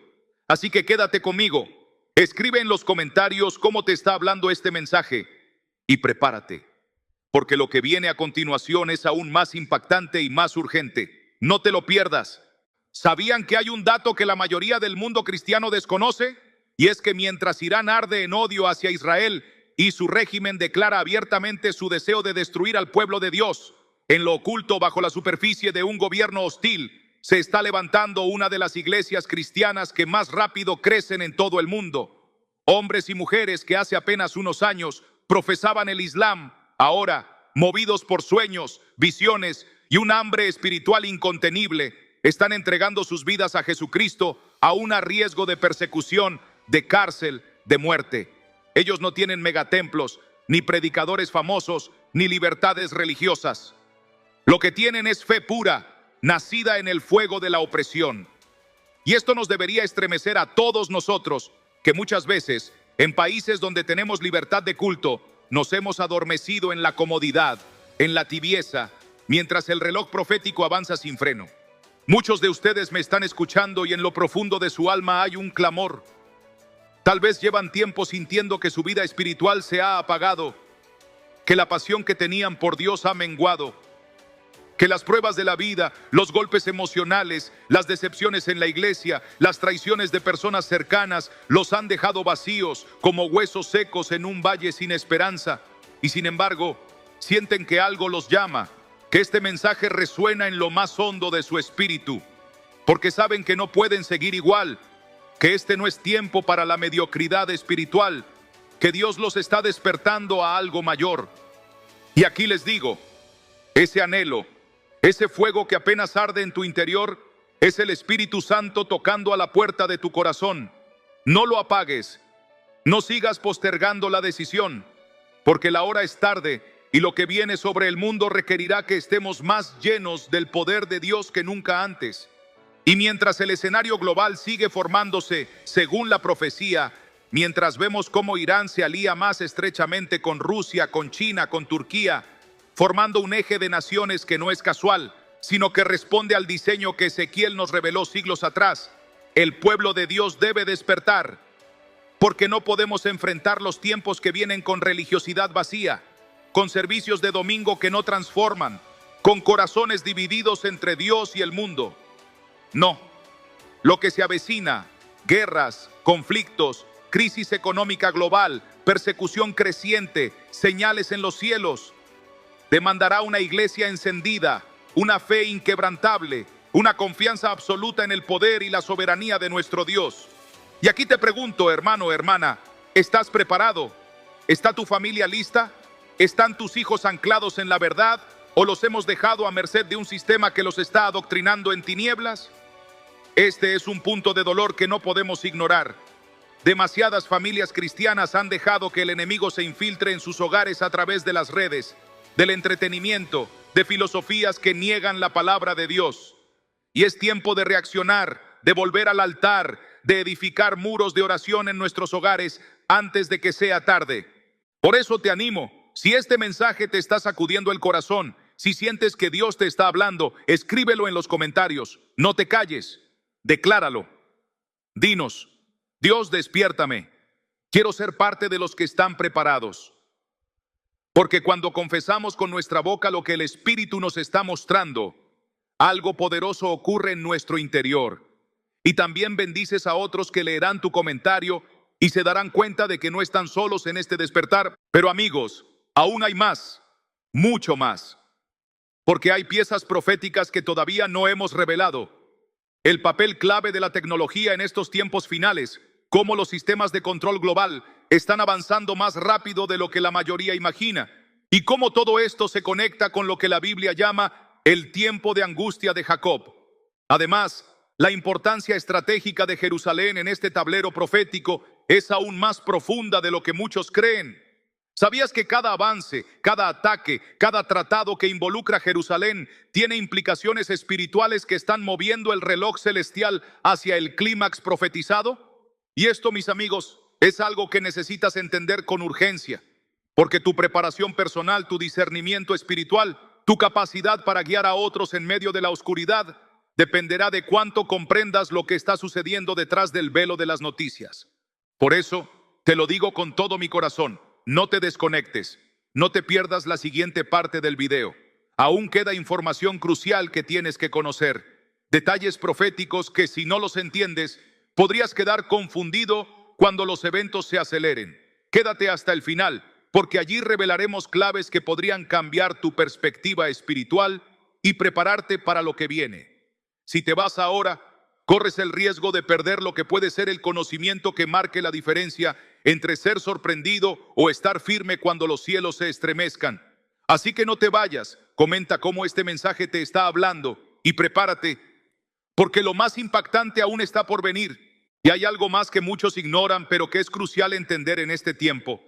A: Así que quédate conmigo. Escribe en los comentarios cómo te está hablando este mensaje y prepárate, porque lo que viene a continuación es aún más impactante y más urgente. No te lo pierdas. ¿Sabían que hay un dato que la mayoría del mundo cristiano desconoce? Y es que mientras Irán arde en odio hacia Israel y su régimen declara abiertamente su deseo de destruir al pueblo de Dios, en lo oculto, bajo la superficie de un gobierno hostil, se está levantando una de las iglesias cristianas que más rápido crecen en todo el mundo. Hombres y mujeres que hace apenas unos años profesaban el Islam, ahora, movidos por sueños, visiones y un hambre espiritual incontenible, están entregando sus vidas a Jesucristo, aún a riesgo de persecución, de cárcel, de muerte. Ellos no tienen megatemplos, ni predicadores famosos, ni libertades religiosas. Lo que tienen es fe pura, nacida en el fuego de la opresión. Y esto nos debería estremecer a todos nosotros, que muchas veces, en países donde tenemos libertad de culto, nos hemos adormecido en la comodidad, en la tibieza, mientras el reloj profético avanza sin freno. Muchos de ustedes me están escuchando y en lo profundo de su alma hay un clamor. Tal vez llevan tiempo sintiendo que su vida espiritual se ha apagado, que la pasión que tenían por Dios ha menguado, que las pruebas de la vida, los golpes emocionales, las decepciones en la iglesia, las traiciones de personas cercanas los han dejado vacíos como huesos secos en un valle sin esperanza. Y sin embargo, sienten que algo los llama, que este mensaje resuena en lo más hondo de su espíritu, porque saben que no pueden seguir igual, que este no es tiempo para la mediocridad espiritual, que Dios los está despertando a algo mayor. Y aquí les digo, ese anhelo, ese fuego que apenas arde en tu interior, es el Espíritu Santo tocando a la puerta de tu corazón. No lo apagues, no sigas postergando la decisión, porque la hora es tarde y lo que viene sobre el mundo requerirá que estemos más llenos del poder de Dios que nunca antes. Y mientras el escenario global sigue formándose según la profecía, mientras vemos cómo Irán se alía más estrechamente con Rusia, con China, con Turquía, formando un eje de naciones que no es casual, sino que responde al diseño que Ezequiel nos reveló siglos atrás, el pueblo de Dios debe despertar, porque no podemos enfrentar los tiempos que vienen con religiosidad vacía, con servicios de domingo que no transforman, con corazones divididos entre Dios y el mundo. No, lo que se avecina, guerras, conflictos, crisis económica global, persecución creciente, señales en los cielos, demandará una iglesia encendida, una fe inquebrantable, una confianza absoluta en el poder y la soberanía de nuestro Dios. Y aquí te pregunto, hermano, hermana, ¿estás preparado? ¿Está tu familia lista? ¿Están tus hijos anclados en la verdad? ¿O los hemos dejado a merced de un sistema que los está adoctrinando en tinieblas? Este es un punto de dolor que no podemos ignorar. Demasiadas familias cristianas han dejado que el enemigo se infiltre en sus hogares a través de las redes, del entretenimiento, de filosofías que niegan la palabra de Dios. Y es tiempo de reaccionar, de volver al altar, de edificar muros de oración en nuestros hogares antes de que sea tarde. Por eso te animo, si este mensaje te está sacudiendo el corazón, si sientes que Dios te está hablando, escríbelo en los comentarios. No te calles, decláralo. Dinos, Dios, despiértame. Quiero ser parte de los que están preparados. Porque cuando confesamos con nuestra boca lo que el Espíritu nos está mostrando, algo poderoso ocurre en nuestro interior. Y también bendices a otros que leerán tu comentario y se darán cuenta de que no están solos en este despertar. Pero amigos, aún hay más, mucho más, porque hay piezas proféticas que todavía no hemos revelado. El papel clave de la tecnología en estos tiempos finales, cómo los sistemas de control global están avanzando más rápido de lo que la mayoría imagina, y cómo todo esto se conecta con lo que la Biblia llama el tiempo de angustia de Jacob. Además, la importancia estratégica de Jerusalén en este tablero profético es aún más profunda de lo que muchos creen. ¿Sabías que cada avance, cada ataque, cada tratado que involucra a Jerusalén tiene implicaciones espirituales que están moviendo el reloj celestial hacia el clímax profetizado? Y esto, mis amigos, es algo que necesitas entender con urgencia, porque tu preparación personal, tu discernimiento espiritual, tu capacidad para guiar a otros en medio de la oscuridad, dependerá de cuánto comprendas lo que está sucediendo detrás del velo de las noticias. Por eso, te lo digo con todo mi corazón. No te desconectes, no te pierdas la siguiente parte del video. Aún queda información crucial que tienes que conocer. Detalles proféticos que si no los entiendes, podrías quedar confundido cuando los eventos se aceleren. Quédate hasta el final, porque allí revelaremos claves que podrían cambiar tu perspectiva espiritual y prepararte para lo que viene. Si te vas ahora, corres el riesgo de perder lo que puede ser el conocimiento que marque la diferencia entre ser sorprendido o estar firme cuando los cielos se estremezcan. Así que no te vayas, comenta cómo este mensaje te está hablando y prepárate, porque lo más impactante aún está por venir. Y hay algo más que muchos ignoran, pero que es crucial entender en este tiempo.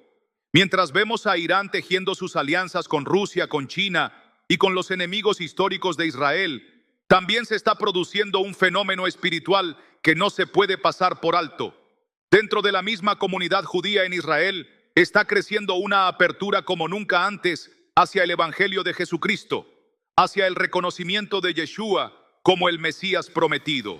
A: Mientras vemos a Irán tejiendo sus alianzas con Rusia, con China y con los enemigos históricos de Israel, también se está produciendo un fenómeno espiritual que no se puede pasar por alto. Dentro de la misma comunidad judía en Israel está creciendo una apertura como nunca antes hacia el Evangelio de Jesucristo, hacia el reconocimiento de Yeshua como el Mesías prometido.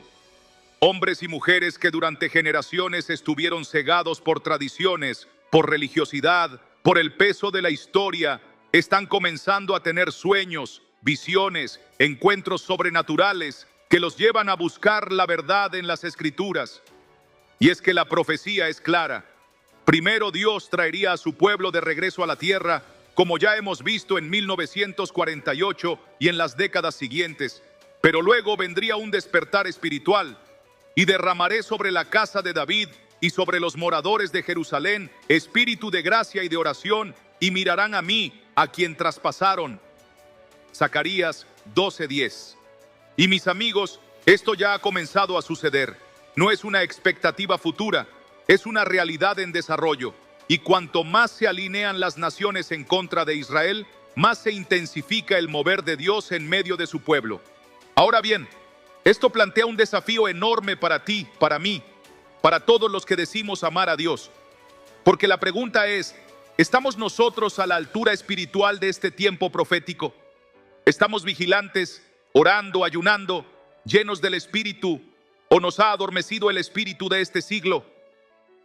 A: Hombres y mujeres que durante generaciones estuvieron cegados por tradiciones, por religiosidad, por el peso de la historia, están comenzando a tener sueños, visiones, encuentros sobrenaturales que los llevan a buscar la verdad en las Escrituras. Y es que la profecía es clara. Primero Dios traería a su pueblo de regreso a la tierra, como ya hemos visto en 1948 y en las décadas siguientes. Pero luego vendría un despertar espiritual, y derramaré sobre la casa de David y sobre los moradores de Jerusalén espíritu de gracia y de oración, y mirarán a mí, a quien traspasaron. Zacarías 12:10. Y mis amigos, esto ya ha comenzado a suceder. No es una expectativa futura, es una realidad en desarrollo. Y cuanto más se alinean las naciones en contra de Israel, más se intensifica el mover de Dios en medio de su pueblo. Ahora bien, esto plantea un desafío enorme para ti, para mí, para todos los que decimos amar a Dios. Porque la pregunta es, ¿estamos nosotros a la altura espiritual de este tiempo profético? ¿Estamos vigilantes, orando, ayunando, llenos del Espíritu, o nos ha adormecido el espíritu de este siglo?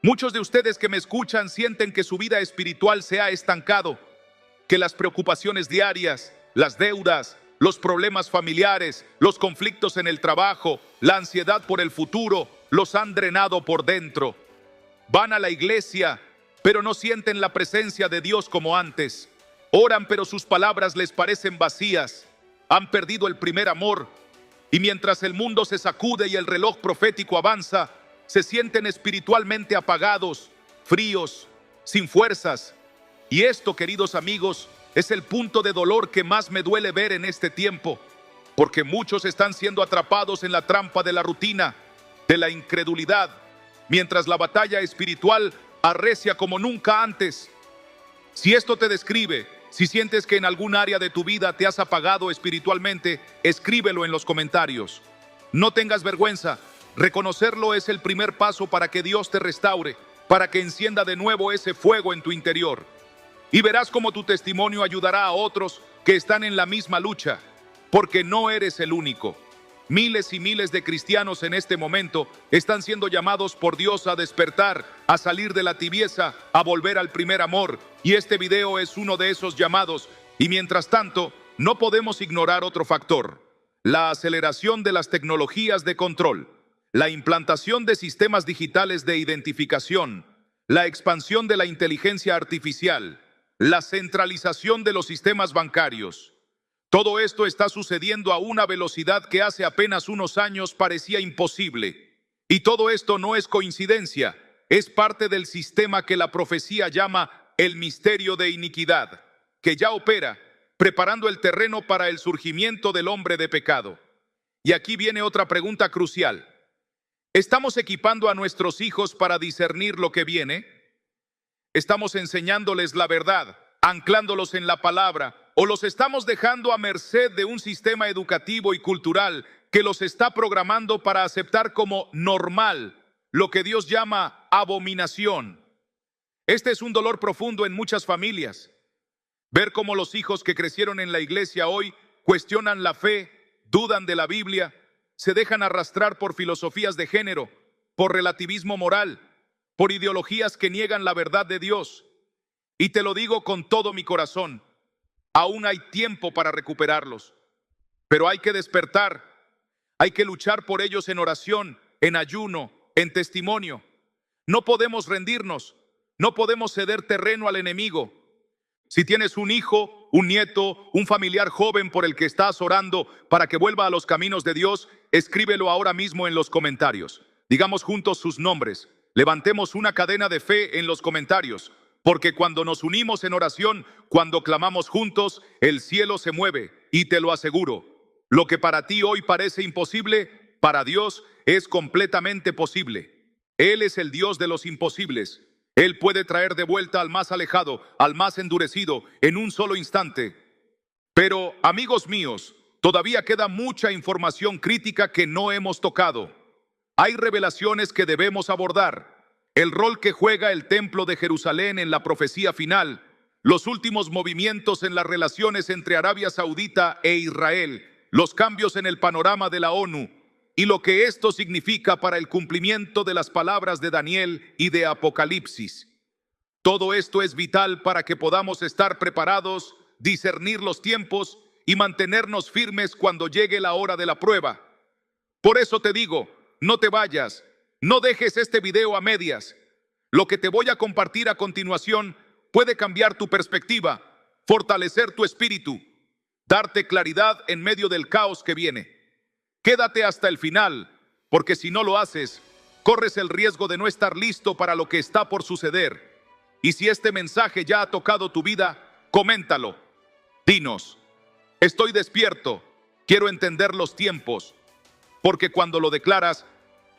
A: Muchos de ustedes que me escuchan sienten que su vida espiritual se ha estancado, que las preocupaciones diarias, las deudas, los problemas familiares, los conflictos en el trabajo, la ansiedad por el futuro, los han drenado por dentro. Van a la iglesia, pero no sienten la presencia de Dios como antes. Oran, pero sus palabras les parecen vacías. Han perdido el primer amor. Y mientras el mundo se sacude y el reloj profético avanza, se sienten espiritualmente apagados, fríos, sin fuerzas. Y esto, queridos amigos, es el punto de dolor que más me duele ver en este tiempo, porque muchos están siendo atrapados en la trampa de la rutina, de la incredulidad, mientras la batalla espiritual arrecia como nunca antes. Si esto te describe, si sientes que en algún área de tu vida te has apagado espiritualmente, escríbelo en los comentarios. No tengas vergüenza. Reconocerlo es el primer paso para que Dios te restaure, para que encienda de nuevo ese fuego en tu interior. Y verás cómo tu testimonio ayudará a otros que están en la misma lucha, porque no eres el único. Miles y miles de cristianos en este momento están siendo llamados por Dios a despertar, a salir de la tibieza, a volver al primer amor. Y este video es uno de esos llamados. Y mientras tanto, no podemos ignorar otro factor: la aceleración de las tecnologías de control, la implantación de sistemas digitales de identificación, la expansión de la inteligencia artificial, la centralización de los sistemas bancarios. Todo esto está sucediendo a una velocidad que hace apenas unos años parecía imposible. Y todo esto no es coincidencia, es parte del sistema que la profecía llama el misterio de iniquidad, que ya opera, preparando el terreno para el surgimiento del hombre de pecado. Y aquí viene otra pregunta crucial. ¿Estamos equipando a nuestros hijos para discernir lo que viene? ¿Estamos enseñándoles la verdad, anclándolos en la palabra, o los estamos dejando a merced de un sistema educativo y cultural que los está programando para aceptar como normal lo que Dios llama abominación? Este es un dolor profundo en muchas familias. Ver cómo los hijos que crecieron en la iglesia hoy cuestionan la fe, dudan de la Biblia, se dejan arrastrar por filosofías de género, por relativismo moral, por ideologías que niegan la verdad de Dios. Y te lo digo con todo mi corazón, aún hay tiempo para recuperarlos, pero hay que despertar, hay que luchar por ellos en oración, en ayuno, en testimonio. No podemos rendirnos, no podemos ceder terreno al enemigo. Si tienes un hijo, un nieto, un familiar joven por el que estás orando para que vuelva a los caminos de Dios, escríbelo ahora mismo en los comentarios. Digamos juntos sus nombres. Levantemos una cadena de fe en los comentarios, porque cuando nos unimos en oración, cuando clamamos juntos, el cielo se mueve, y te lo aseguro. Lo que para ti hoy parece imposible, para Dios es completamente posible. Él es el Dios de los imposibles. Él puede traer de vuelta al más alejado, al más endurecido, en un solo instante. Pero, amigos míos, todavía queda mucha información crítica que no hemos tocado. Hay revelaciones que debemos abordar. El rol que juega el templo de Jerusalén en la profecía final, los últimos movimientos en las relaciones entre Arabia Saudita e Israel, los cambios en el panorama de la ONU, y lo que esto significa para el cumplimiento de las palabras de Daniel y de Apocalipsis. Todo esto es vital para que podamos estar preparados, discernir los tiempos y mantenernos firmes cuando llegue la hora de la prueba. Por eso te digo, no te vayas, no dejes este video a medias. Lo que te voy a compartir a continuación puede cambiar tu perspectiva, fortalecer tu espíritu, darte claridad en medio del caos que viene. Quédate hasta el final, porque si no lo haces, corres el riesgo de no estar listo para lo que está por suceder. Y si este mensaje ya ha tocado tu vida, coméntalo. Dinos, estoy despierto, quiero entender los tiempos, porque cuando lo declaras,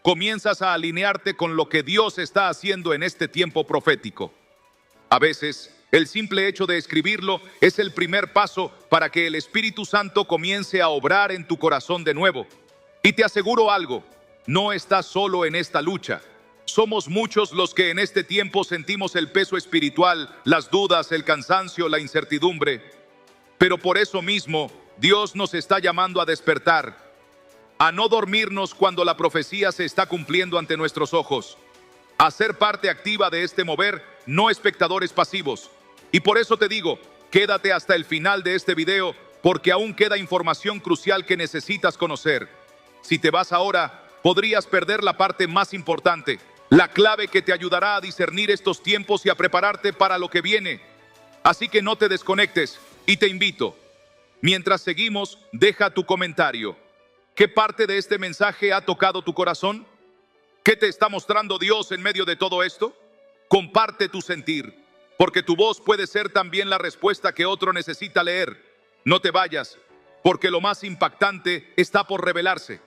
A: comienzas a alinearte con lo que Dios está haciendo en este tiempo profético. A veces, el simple hecho de escribirlo es el primer paso para que el Espíritu Santo comience a obrar en tu corazón de nuevo. Y te aseguro algo, no estás solo en esta lucha. Somos muchos los que en este tiempo sentimos el peso espiritual, las dudas, el cansancio, la incertidumbre. Pero por eso mismo, Dios nos está llamando a despertar, a no dormirnos cuando la profecía se está cumpliendo ante nuestros ojos, a ser parte activa de este mover, no espectadores pasivos. Y por eso te digo, quédate hasta el final de este video, porque aún queda información crucial que necesitas conocer. Si te vas ahora, podrías perder la parte más importante, la clave que te ayudará a discernir estos tiempos y a prepararte para lo que viene. Así que no te desconectes y te invito. Mientras seguimos, deja tu comentario. ¿Qué parte de este mensaje ha tocado tu corazón? ¿Qué te está mostrando Dios en medio de todo esto? Comparte tu sentir, porque tu voz puede ser también la respuesta que otro necesita leer. No te vayas, porque lo más impactante está por revelarse.